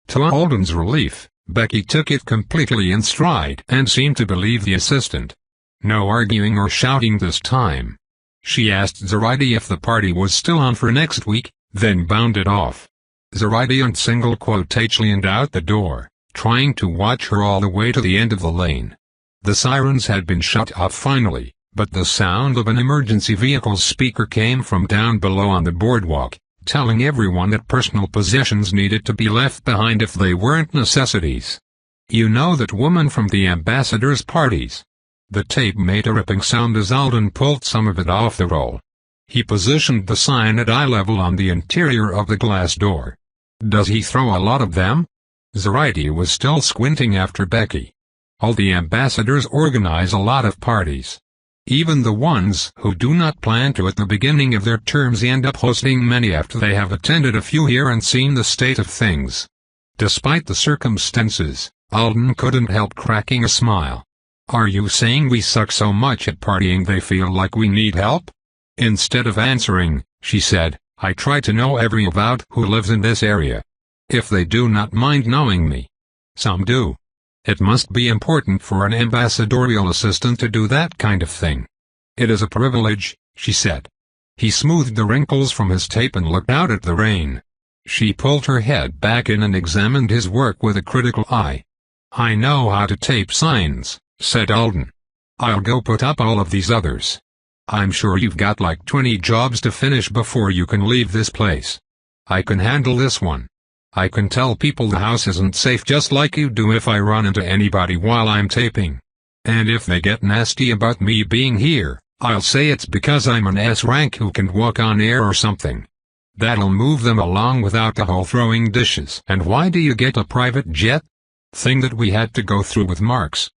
To Alden's relief, Becky took it completely in stride and seemed to believe the assistant. No arguing or shouting this time. She asked Zoraide if the party was still on for next week, then bounded off. Zoraide and single quotes leaned out the door, trying to watch her all the way to the end of the lane. The sirens had been shut off finally, but the sound of an emergency vehicle's speaker came from down below on the boardwalk, telling everyone that personal possessions needed to be left behind if they weren't necessities. You know that woman from the ambassadors' parties. The tape made a ripping sound as Alden pulled some of it off the roll. He positioned the sign at eye level on the interior of the glass door. Does he throw a lot of them? Zoraide was still squinting after Becky. All the ambassadors organize a lot of parties. Even the ones who do not plan to at the beginning of their terms end up hosting many after they have attended a few here and seen the state of things. Despite the circumstances, Alden couldn't help cracking a smile. Are you saying we suck so much at partying they feel like we need help? Instead of answering, she said, I try to know every avowed who lives in this area. If they do not mind knowing me. Some do. It must be important for an ambassadorial assistant to do that kind of thing. It is a privilege, she said. He smoothed the wrinkles from his tape and looked out at the rain. She pulled her head back in and examined his work with a critical eye. I know how to tape signs, said Alden. I'll go put up all of these others. I'm sure you've got like 20 jobs to finish before you can leave this place. I can handle this one. I can tell people the house isn't safe just like you do if I run into anybody while I'm taping. And if they get nasty about me being here, I'll say it's because I'm an S-rank who can walk on air or something. That'll move them along without the whole throwing dishes. And why do you get a private jet? Thing that we had to go through with Marks.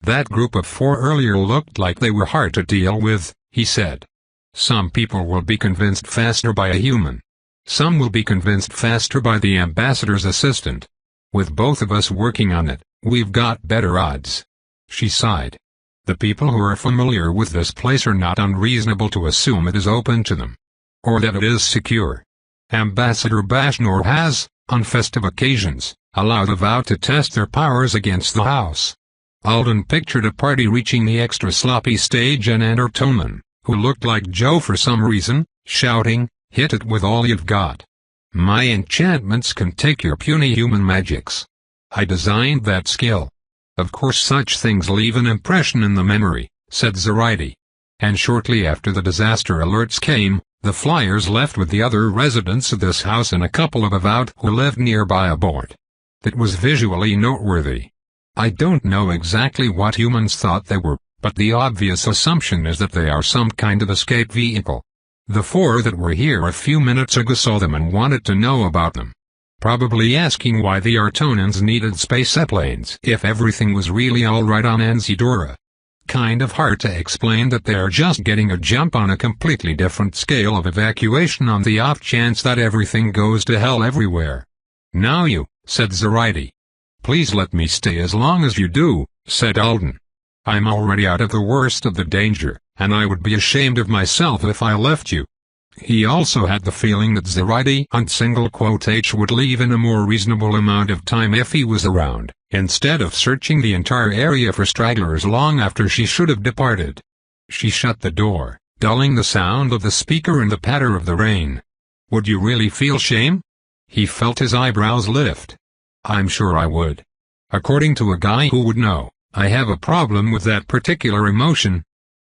That group of 4 earlier looked like they were hard to deal with, he said. Some people will be convinced faster by a human. Some will be convinced faster by the ambassador's assistant. With both of us working on it, we've got better odds. She sighed. The people who are familiar with this place are not unreasonable to assume it is open to them. Or that it is secure. Ambassador Bashnor has, on festive occasions, allowed the vow to test their powers against the house. Alden pictured a party reaching the extra sloppy stage and enter Toman, who looked like Joe for some reason, shouting, hit it with all you've got. My enchantments can take your puny human magics. I designed that skill. Of course such things leave an impression in the memory, said Zoraide. And shortly after the disaster alerts came, the flyers left with the other residents of this house and a couple of avowed who lived nearby aboard. That was visually noteworthy. I don't know exactly what humans thought they were, but the obvious assumption is that they are some kind of escape vehicle. The 4 that were here a few minutes ago saw them and wanted to know about them. Probably asking why the Artonans needed space airplanes if everything was really alright on Anzidora. kind of hard to explain that they're just getting a jump on a completely different scale of evacuation on the off chance that everything goes to hell everywhere. "Now you," said Zoraide. "Please let me stay as long as you do," said Alden. "I'm already out of the worst of the danger, and I would be ashamed of myself if I left you." He also had the feeling that Zoraide would leave in a more reasonable amount of time if he was around, instead of searching the entire area for stragglers long after she should have departed. She shut the door, dulling the sound of the speaker and the patter of the rain. "Would you really feel shame?" He felt his eyebrows lift. "I'm sure I would. According to a guy who would know, I have a problem with that particular emotion."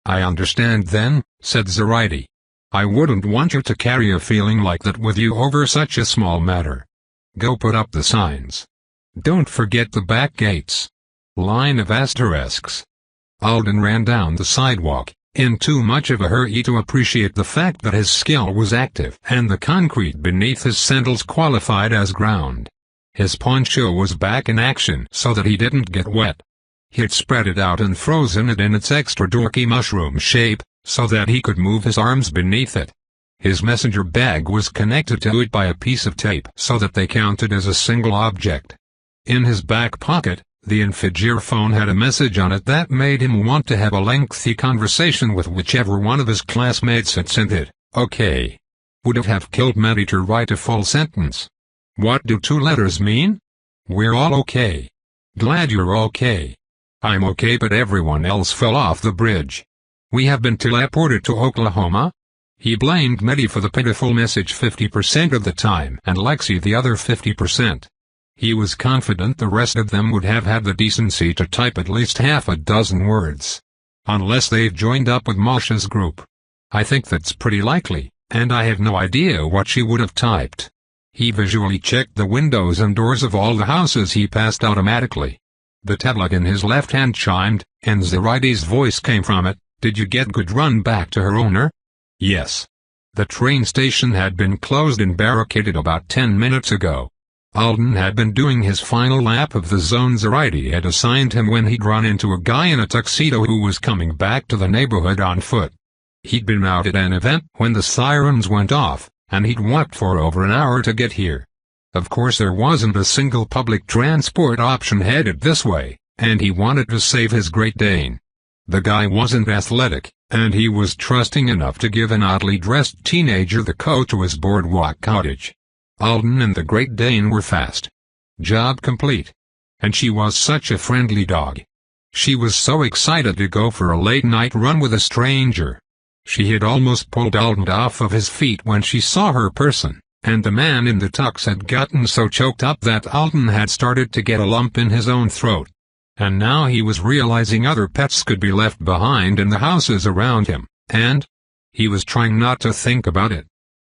"I understand then," said Zoraide. "I wouldn't want you to carry a feeling like that with you over such a small matter. Go put up the signs. Don't forget the back gates." Line of asterisks. Alden ran down the sidewalk, in too much of a hurry to appreciate the fact that his skill was active and the concrete beneath his sandals qualified as ground. His poncho was back in action so that he didn't get wet. He'd spread it out and frozen it in its extra dorky mushroom shape, so that he could move his arms beneath it. His messenger bag was connected to it by a piece of tape so that they counted as a single object. In his back pocket, the Infigir phone had a message on it that made him want to have a lengthy conversation with whichever one of his classmates had sent it. "Okay." Would it have killed Maddie to write a full sentence? What do two letters mean? "We're all okay. Glad you're okay." "I'm okay, but everyone else fell off the bridge. We have been teleported to Oklahoma?" He blamed Maddie for the pitiful message 50% of the time and Lexi the other 50%. He was confident the rest of them would have had the decency to type at least half a dozen words. Unless they've joined up with Masha's group. I think that's pretty likely, and I have no idea what she would have typed. He visually checked the windows and doors of all the houses he passed automatically. The tablet in his left hand chimed, and Zoraide's voice came from it. "Did you get good run back to her owner?" "Yes. The train station had been closed and barricaded about 10 minutes ago. Alden had been doing his final lap of the zone Zoraide had assigned him when he'd run into a guy in a tuxedo who was coming back to the neighborhood on foot. He'd been out at an event when the sirens went off, and he'd walked for over an hour to get here. Of course there wasn't a single public transport option headed this way, and he wanted to save his Great Dane. The guy wasn't athletic, and he was trusting enough to give an oddly dressed teenager the code to his boardwalk cottage. Alden and the Great Dane were fast. Job complete. And she was such a friendly dog. She was so excited to go for a late-night run with a stranger. She had almost pulled Alden off of his feet when she saw her person, and the man in the tux had gotten so choked up that Alden had started to get a lump in his own throat. And now he was realizing other pets could be left behind in the houses around him, and he was trying not to think about it.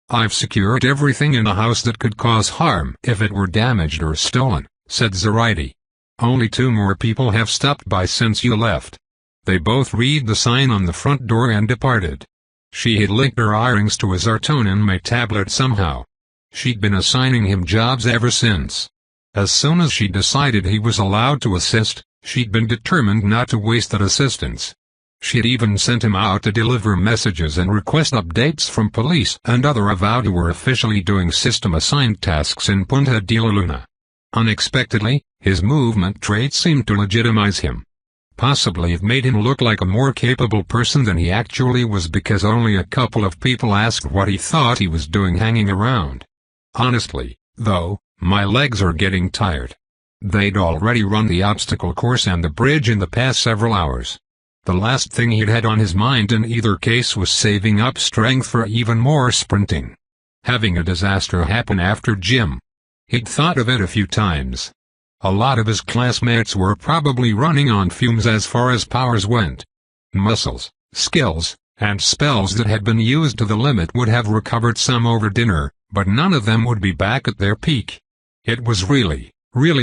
"I've secured everything in the house that could cause harm if it were damaged or stolen," said Zoraide. "Only 2 more people have stopped by since you left." They both read the sign on the front door and departed. She had linked her earrings to his Artonin tablet somehow. She'd been assigning him jobs ever since. As soon as she decided he was allowed to assist, she'd been determined not to waste that assistance. She'd even sent him out to deliver messages and request updates from police and other avowed who were officially doing system-assigned tasks in Punta de la Luna. Unexpectedly, his movement traits seemed to legitimize him. Possibly it made him look like a more capable person than he actually was because only a couple of people asked what he thought he was doing hanging around. "Honestly, though, my legs are getting tired." They'd already run the obstacle course and the bridge in the past several hours. The last thing he'd had on his mind in either case was saving up strength for even more sprinting. Having a disaster happen after gym. He'd thought of it a few times. A lot of his classmates were probably running on fumes as far as powers went. Muscles, skills, and spells that had been used to the limit would have recovered some over dinner, but none of them would be back at their peak. It was really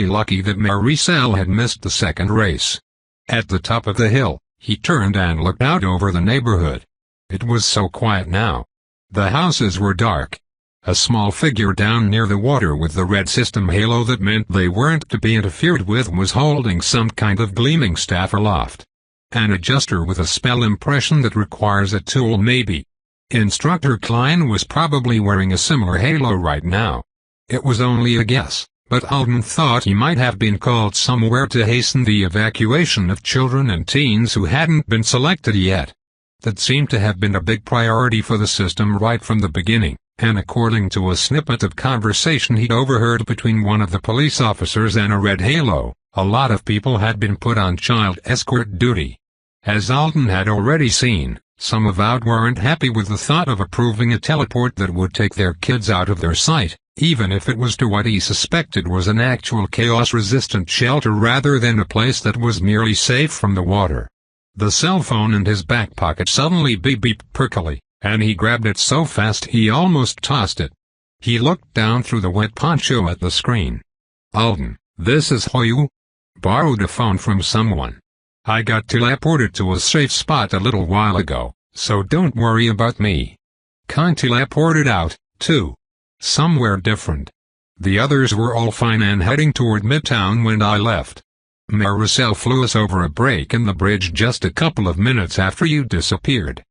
lucky that Maricel had missed the second race. At the top of the hill, he turned and looked out over the neighborhood. It was so quiet now. The houses were dark. A small figure down near the water with the red system halo that meant they weren't to be interfered with was holding some kind of gleaming staff aloft. An adjuster with a spell impression that requires a tool maybe. Instructor Klein was probably wearing a similar halo right now. It was only a guess, but Alden thought he might have been called somewhere to hasten the evacuation of children and teens who hadn't been selected yet. That seemed to have been a big priority for the system right from the beginning, and according to a snippet of conversation he'd overheard between one of the police officers and a red halo, a lot of people had been put on child escort duty. As Alden had already seen, some avowed weren't happy with the thought of approving a teleport that would take their kids out of their sight, even if it was to what he suspected was an actual chaos-resistant shelter rather than a place that was merely safe from the water. The cell phone in his back pocket suddenly beeped perkily, and he grabbed it so fast he almost tossed it. He looked down through the wet poncho at the screen. "Alden, this is Hoyu. Borrowed a phone from someone. I got teleported to a safe spot a little while ago, so don't worry about me. Teleported out, too. Somewhere different. The others were all fine and heading toward Midtown when I left. Maricel flew us over a break in the bridge just a couple of minutes after you disappeared.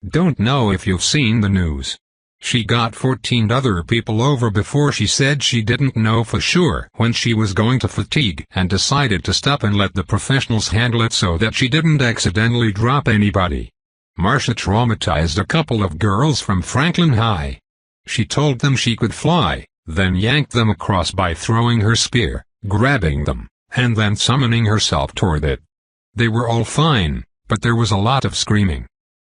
Don't know if you've seen the news. She got 14 other people over before she said she didn't know for sure when she was going to fatigue and decided to stop and let the professionals handle it so that she didn't accidentally drop anybody. Marcia traumatized a couple of girls from Franklin High. She told them she could fly, then yanked them across by throwing her spear, grabbing them, and then summoning herself toward it. They were all fine, but there was a lot of screaming.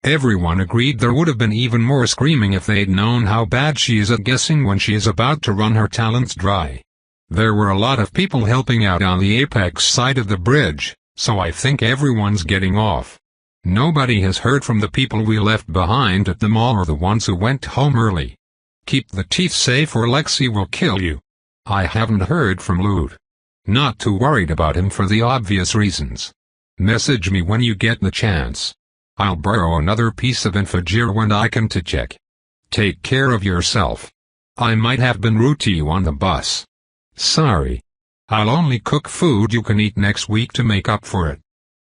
Everyone agreed there would have been even more screaming if they'd known how bad she is at guessing when she is about to run her talents dry. There were a lot of people helping out on the apex side of the bridge, so I think everyone's getting off. Nobody has heard from the people we left behind at the mall or the ones who went home early. Keep the teeth safe or Lexi will kill you. I haven't heard from Lute. Not too worried about him for the obvious reasons. Message me when you get the chance. I'll borrow another piece of infogir when I can to check. Take care of yourself. I might have been rude to you on the bus. Sorry. I'll only cook food you can eat next week to make up for it."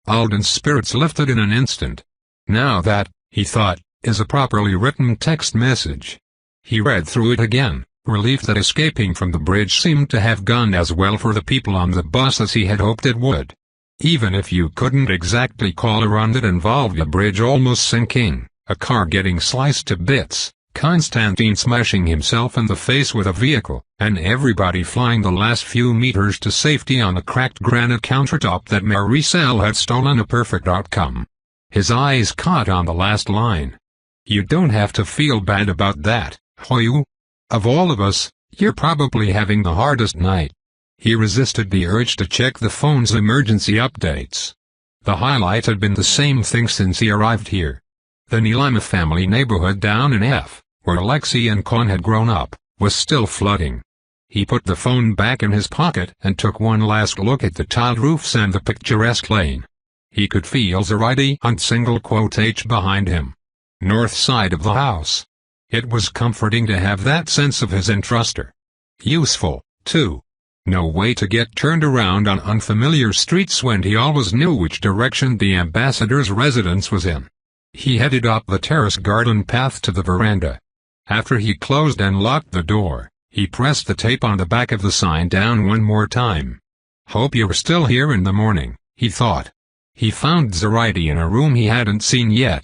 Alden's spirits lifted in an instant. Now that, he thought, is a properly written text message. He read through it again, relieved that escaping from the bridge seemed to have gone as well for the people on the bus as he had hoped it would. Even if you couldn't exactly call a run that involved a bridge almost sinking, a car getting sliced to bits, Constantine smashing himself in the face with a vehicle, and everybody flying the last few meters to safety on a cracked granite countertop that Maricel had stolen, a perfect outcome. His eyes caught on the last line. "You don't have to feel bad about that, Hoyu. Of all of us, you're probably having the hardest night." He resisted the urge to check the phone's emergency updates. The highlight had been the same thing since he arrived here. The Nilima family neighborhood down in F, where Lexi and Con had grown up, was still flooding. He put the phone back in his pocket and took one last look at the tiled roofs and the picturesque lane. He could feel Zoraide on !H behind him. North side of the house. It was comforting to have that sense of his entruster. Useful, too. No way to get turned around on unfamiliar streets when he always knew which direction the ambassador's residence was in. He headed up the terrace garden path to the veranda. After he closed and locked the door, he pressed the tape on the back of the sign down one more time. "Hope you're still here in the morning," he thought. He found Zoraide in a room he hadn't seen yet.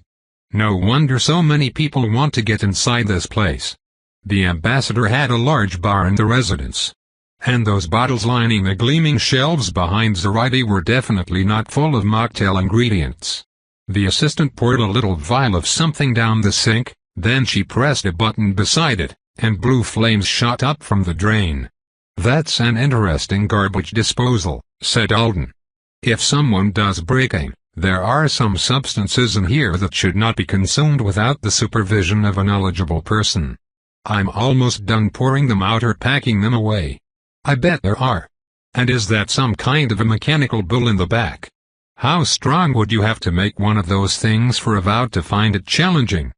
No wonder so many people want to get inside this place. The ambassador had a large bar in the residence. And those bottles lining the gleaming shelves behind Zoraide were definitely not full of mocktail ingredients. The assistant poured a little vial of something down the sink, then she pressed a button beside it, and blue flames shot up from the drain. "That's an interesting garbage disposal," said Alden. "If someone does break in, there are some substances in here that should not be consumed without the supervision of a knowledgeable person. I'm almost done pouring them out or packing them away. I bet there are. And is that some kind of a mechanical bull in the back? How strong would you have to make one of those things for Avowed to find it challenging?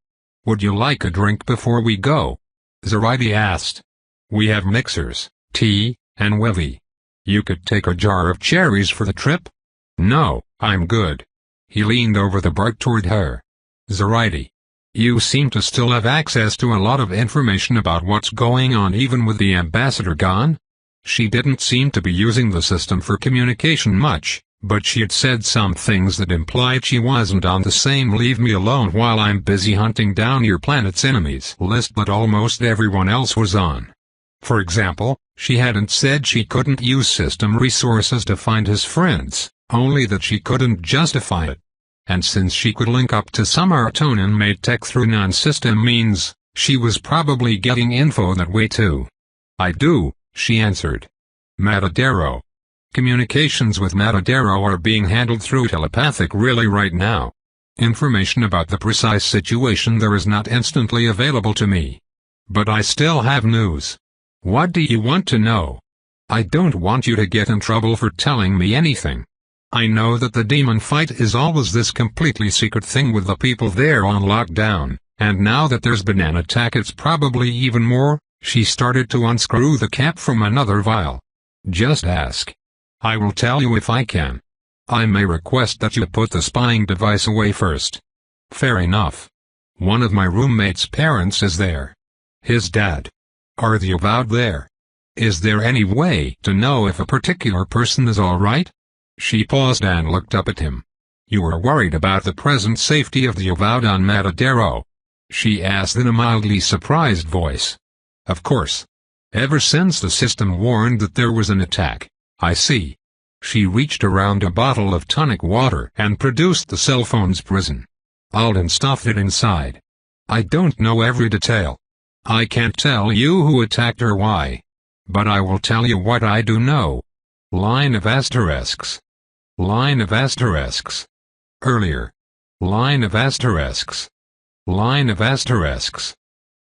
Would you like a drink before we go?" Zoraide asked. "We have mixers, tea, and wevy. You could take a jar of cherries for the trip?" "No, I'm good." He leaned over the bar toward her. Zarighty. You seem to still have access to a lot of information about what's going on even with the ambassador gone? She didn't seem to be using the system for communication much, but she had said some things that implied she wasn't on the same leave me alone while I'm busy hunting down your planet's enemies list that almost everyone else was on. For example, she hadn't said she couldn't use system resources to find his friends, only that she couldn't justify it. And since she could link up to some Artonan-made tech through non-system means, she was probably getting info that way too. I do, she answered. Matadero. Communications with Matadero are being handled through telepathic relay right now. Information about the precise situation there is not instantly available to me. But I still have news. What do you want to know? I don't want you to get in trouble for telling me anything. I know that the demon fight is always this completely secret thing with the people there on lockdown, and now that there's been an attack it's probably even more. She started to unscrew the cap from another vial. Just ask. I will tell you if I can. I may request that you put the spying device away first. Fair enough. One of my roommate's parents is there. His dad. Are the avowed there? Is there any way to know if a particular person is alright? She paused and looked up at him. You are worried about the present safety of the avowed on Matadero? She asked in a mildly surprised voice. Of course. Ever since the system warned that there was an attack. I see. She reached around a bottle of tonic water and produced the cell phone's prison. Alden stuffed it inside. I don't know every detail. I can't tell you who attacked or why. But I will tell you what I do know. Line of asterisks. Line of asterisks. Earlier. Line of asterisks. Line of asterisks.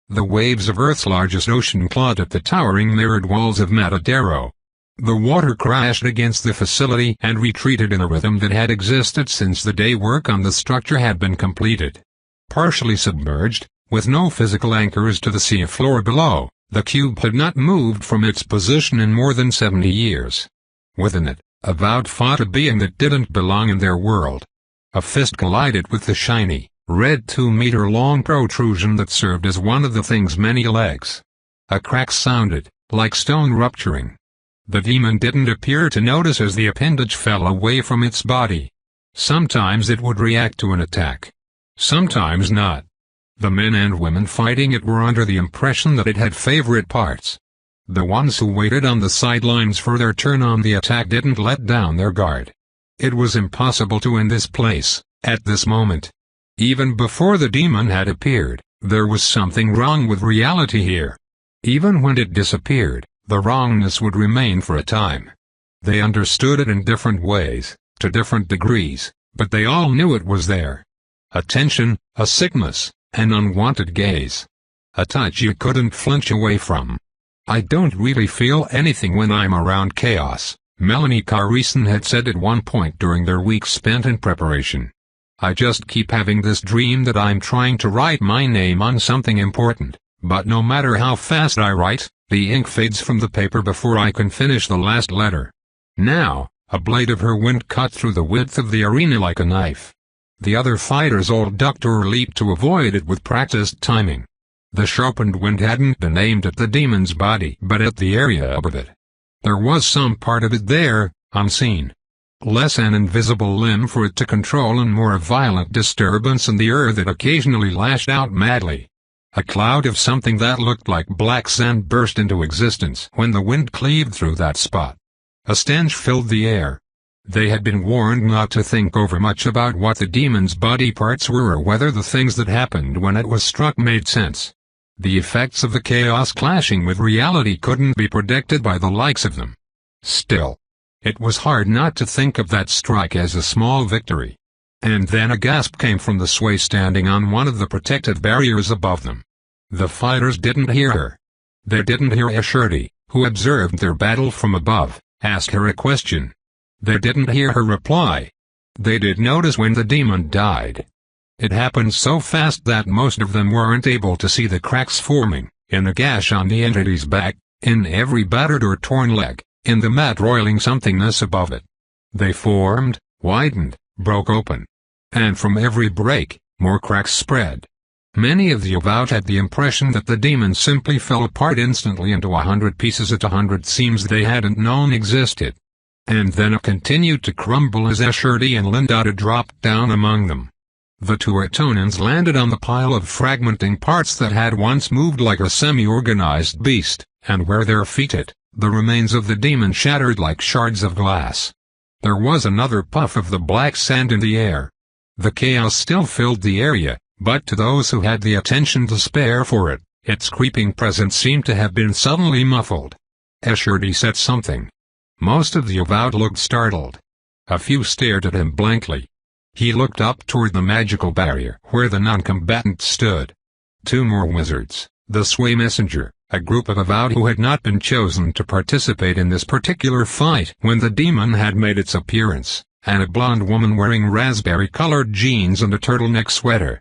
The waves of Earth's largest ocean clawed at the towering mirrored walls of Matadero. The water crashed against the facility and retreated in a rhythm that had existed since the day work on the structure had been completed. Partially submerged, with no physical anchors to the sea floor below, the cube had not moved from its position in more than 70 years. Within it, Avowed fought a being that didn't belong in their world. A fist collided with the shiny, red 2-meter-long protrusion that served as one of the thing's many legs. A crack sounded, like stone rupturing. The demon didn't appear to notice as the appendage fell away from its body. Sometimes it would react to an attack. Sometimes not. The men and women fighting it were under the impression that it had favorite parts. The ones who waited on the sidelines for their turn on the attack didn't let down their guard. It was impossible to end this place, at this moment. Even before the demon had appeared, there was something wrong with reality here. Even when it disappeared, the wrongness would remain for a time. They understood it in different ways, to different degrees, but they all knew it was there. A tension, a sickness, an unwanted gaze. A touch you couldn't flinch away from. I don't really feel anything when I'm around chaos, Melanie Carrison had said at one point during their week spent in preparation. I just keep having this dream that I'm trying to write my name on something important, but no matter how fast I write, the ink fades from the paper before I can finish the last letter. Now, a blade of her wind cut through the width of the arena like a knife. The other fighters all ducked or leaped to avoid it with practiced timing. The sharpened wind hadn't been aimed at the demon's body but at the area above it. There was some part of it there, unseen. Less an invisible limb for it to control and more a violent disturbance in the earth that occasionally lashed out madly. A cloud of something that looked like black sand burst into existence when the wind cleaved through that spot. A stench filled the air. They had been warned not to think over much about what the demon's body parts were or whether the things that happened when it was struck made sense. The effects of the chaos clashing with reality couldn't be predicted by the likes of them. Still, it was hard not to think of that strike as a small victory. And then a gasp came from the Sway standing on one of the protective barriers above them. The fighters didn't hear her. They didn't hear Ashurti, who observed their battle from above, ask her a question. They didn't hear her reply. They did notice when the demon died. It happened so fast that most of them weren't able to see the cracks forming, in a gash on the entity's back, in every battered or torn leg, in the mat roiling somethingness above it. They formed, widened, broke open. And from every break, more cracks spread. Many of the about had the impression that the demon simply fell apart instantly into 100 pieces at 100 seams they hadn't known existed. And then it continued to crumble as Escherty and Lindata dropped down among them. The two Artonans landed on the pile of fragmenting parts that had once moved like a semi-organized beast, and where their feet hit, the remains of the demon shattered like shards of glass. There was another puff of the black sand in the air. The chaos still filled the area, but to those who had the attention to spare for it, its creeping presence seemed to have been suddenly muffled. Escherty said something. Most of the about looked startled. A few stared at him blankly. He looked up toward the magical barrier where the non-combatants stood. Two more wizards, the Sway Messenger, a group of avowed who had not been chosen to participate in this particular fight when the demon had made its appearance, and a blonde woman wearing raspberry-colored jeans and a turtleneck sweater.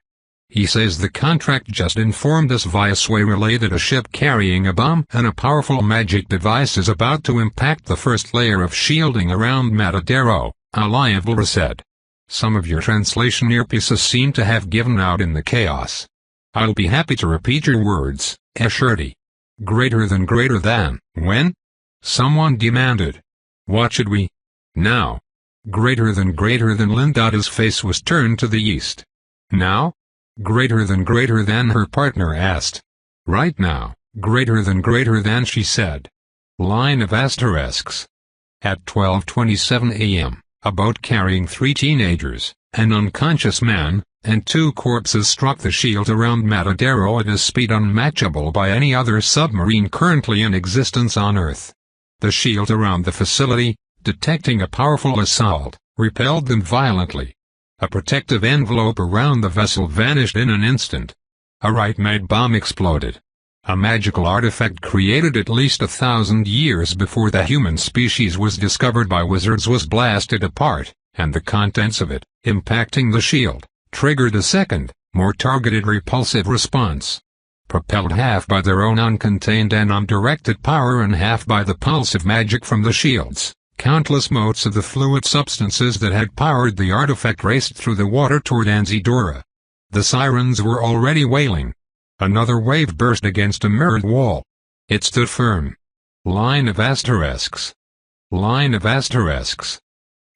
He says the contract just informed us via Sway Relay that a ship carrying a bomb and a powerful magic device is about to impact the first layer of shielding around Matadero, Aliavalra said. Some of your translation earpieces seem to have given out in the chaos. I'll be happy to repeat your words, Escherty. Greater than, when? Someone demanded. What should we? Now. Greater than Lindata's face was turned to the east. Now? Greater than her partner asked. Right now, greater than she said. Line of asterisks. At 12:27 a.m., a boat carrying 3 teenagers, an unconscious man, and 2 corpses struck the shield around Matadero at a speed unmatchable by any other submarine currently in existence on Earth. The shield around the facility, detecting a powerful assault, repelled them violently. A protective envelope around the vessel vanished in an instant. A right-made bomb exploded. A magical artifact created at least 1,000 years before the human species was discovered by wizards was blasted apart, and the contents of it, impacting the shield, triggered a second, more targeted repulsive response. Propelled half by their own uncontained and undirected power and half by the pulsive magic from the shields, countless motes of the fluid substances that had powered the artifact raced through the water toward Anzidora. The sirens were already wailing. Another wave burst against a mirrored wall. It stood firm. Line of asterisks. Line of asterisks.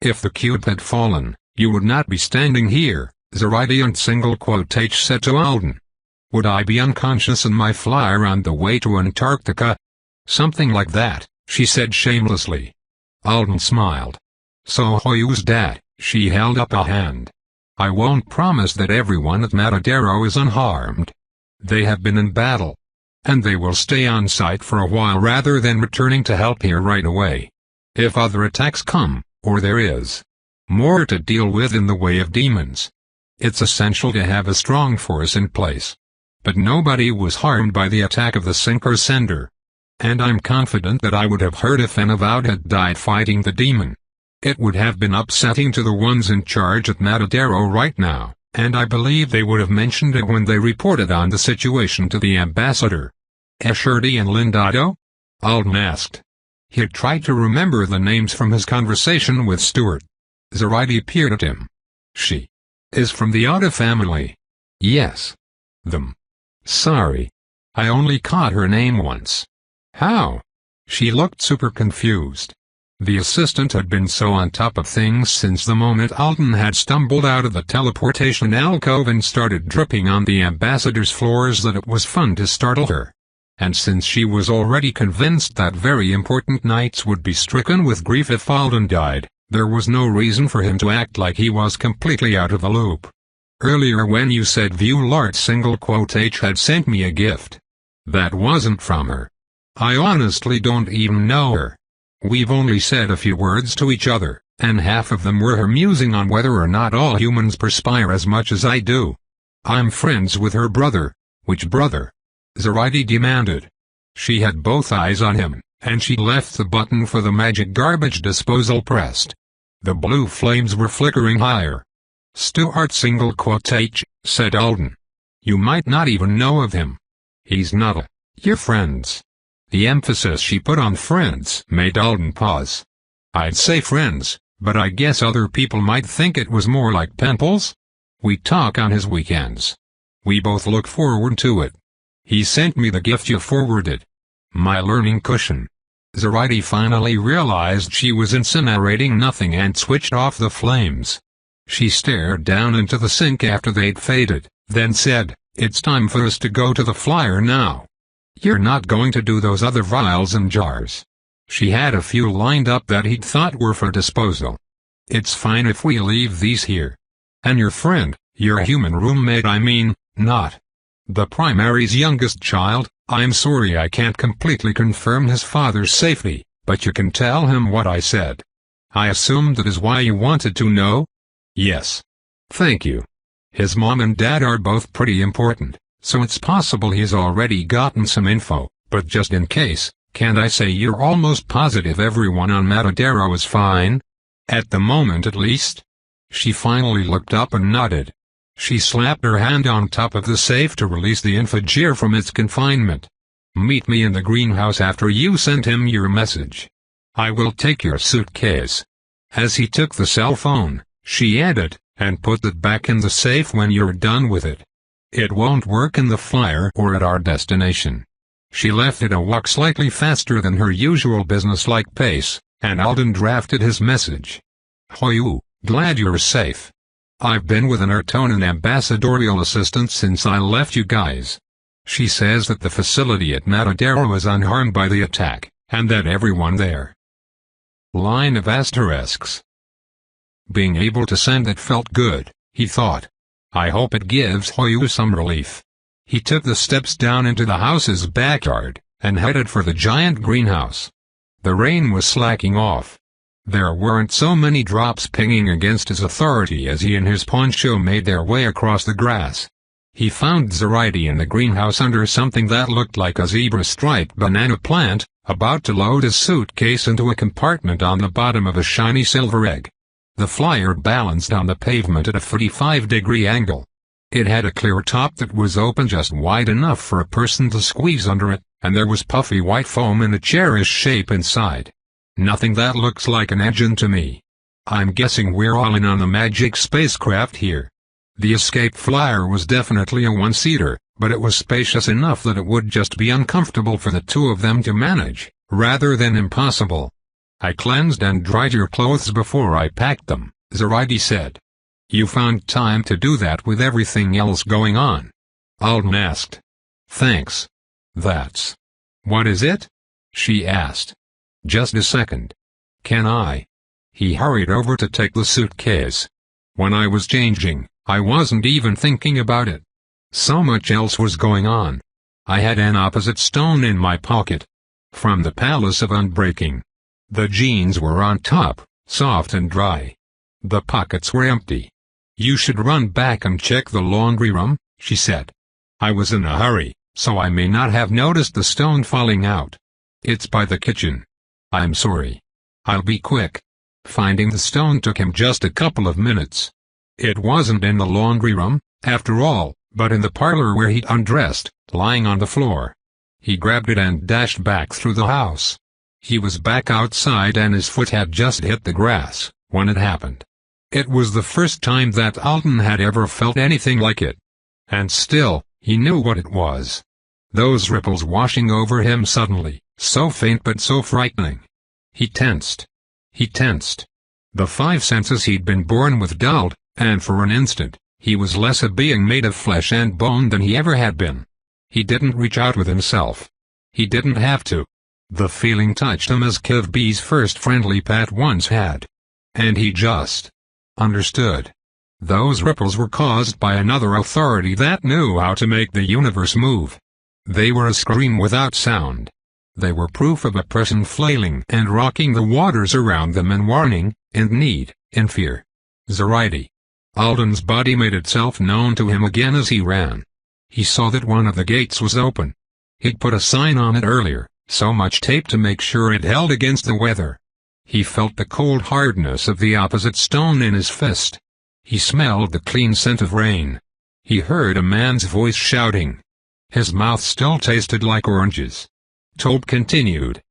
If the cube had fallen, you would not be standing here, Zoraidient H said to Alden. Would I be unconscious in my flyer on the way to Antarctica? Something like that, she said shamelessly. Alden smiled. So who's that? She held up a hand. I won't promise that everyone at Matadero is unharmed. They have been in battle. And they will stay on site for a while rather than returning to help here right away. If other attacks come, or there is more to deal with in the way of demons, it's essential to have a strong force in place. But nobody was harmed by the attack of the sinker sender. And I'm confident that I would have heard if an avowed had died fighting the demon. It would have been upsetting to the ones in charge at Matadero right now, and I believe they would have mentioned it when they reported on the situation to the ambassador. Escherty and Lindata? Alden asked. He had tried to remember the names from his conversation with Stuart. Zoraide peered at him. She is from the Otta family. Yes. Them. Sorry. I only caught her name once. How? She looked super confused. The assistant had been so on top of things since the moment Alden had stumbled out of the teleportation alcove and started dripping on the ambassador's floors that it was fun to startle her. And since she was already convinced that very important knights would be stricken with grief if Alden died, there was no reason for him to act like he was completely out of the loop. Earlier when you said Viewlart had sent me a gift. That wasn't from her. I honestly don't even know her. We've only said a few words to each other, and half of them were her musing on whether or not all humans perspire as much as I do. I'm friends with her brother. Which brother? Zoraide demanded. She had both eyes on him, and she left the button for the magic garbage disposal pressed. The blue flames were flickering higher. Stuart said Alden. You might not even know of him. He's not your friends. The emphasis she put on friends made Alden pause. I'd say friends, but I guess other people might think it was more like pen pals. We talk on his weekends. We both look forward to it. He sent me the gift you forwarded. My learning cushion. Zoraide finally realized she was incinerating nothing and switched off the flames. She stared down into the sink after they'd faded, then said, "It's time for us to go to the flyer now. You're not going to do those other vials and jars." She had a few lined up that he'd thought were for disposal. "It's fine if we leave these here. And your friend, your human roommate I mean, not the primary's youngest child, I'm sorry I can't completely confirm his father's safety, but you can tell him what I said. I assume that is why you wanted to know?" "Yes. Thank you. His mom and dad are both pretty important, so it's possible he's already gotten some info, but just in case, can't I say you're almost positive everyone on Matadero is fine? At the moment at least?" She finally looked up and nodded. She slapped her hand on top of the safe to release the infogere from its confinement. "Meet me in the greenhouse after you send him your message. I will take your suitcase." As he took the cell phone, she added, "And put it back in the safe when you're done with it. It won't work in the flyer or at our destination." She left it a walk slightly faster than her usual businesslike pace, and Alden drafted his message. "Hoyu, glad you're safe. I've been with an Artonan ambassadorial assistant since I left you guys. She says that the facility at Matadero is unharmed by the attack, and that everyone there." Line of asterisks. Being able to send it felt good, he thought. I hope it gives Hoyu some relief. He took the steps down into the house's backyard, and headed for the giant greenhouse. The rain was slacking off. There weren't so many drops pinging against his authority as he and his poncho made their way across the grass. He found Zoraide in the greenhouse under something that looked like a zebra-striped banana plant, about to load his suitcase into a compartment on the bottom of a shiny silver egg. The flyer balanced on the pavement at a 45-degree angle. It had a clear top that was open just wide enough for a person to squeeze under it, and there was puffy white foam in a chairish shape inside. "Nothing that looks like an engine to me. I'm guessing we're all in on the magic spacecraft here." The escape flyer was definitely a one-seater, but it was spacious enough that it would just be uncomfortable for the two of them to manage, rather than impossible. "I cleansed and dried your clothes before I packed them," Zoraide said. "You found time to do that with everything else going on?" Alden asked. "Thanks. That's... What is it?" she asked. "Just a second. Can I?" He hurried over to take the suitcase. "When I was changing, I wasn't even thinking about it. So much else was going on. I had an opposite stone in my pocket. From the Palace of Unbreaking. The jeans were on top, soft and dry. The pockets were empty. You should run back and check the laundry room, she said. I was in a hurry, so I may not have noticed the stone falling out. It's by the kitchen. I'm sorry. I'll be quick. Finding the stone took him just a couple of minutes. It wasn't in the laundry room, after all, but in the parlor where he'd undressed, lying on the floor. He grabbed it and dashed back through the house. He was back outside and his foot had just hit the grass, when it happened. It was the first time that Alden had ever felt anything like it. And still, he knew what it was. Those ripples washing over him suddenly, so faint but so frightening. He tensed. He tensed. The five senses he'd been born with dulled, and for an instant, he was less a being made of flesh and bone than he ever had been. He didn't reach out with himself. He didn't have to. The feeling touched him as Kiv B's first friendly pat once had. And he just understood. Those ripples were caused by another authority that knew how to make the universe move. They were a scream without sound. They were proof of a person flailing and rocking the waters around them in warning, in need, in fear. Zoraide. Alden's body made itself known to him again as he ran. He saw that one of the gates was open. He'd put a sign on it earlier, so much tape to make sure it held against the weather. He felt the cold hardness of the opposite stone in his fist. He smelled the clean scent of rain. He heard a man's voice shouting. His mouth still tasted like oranges. Tope continued,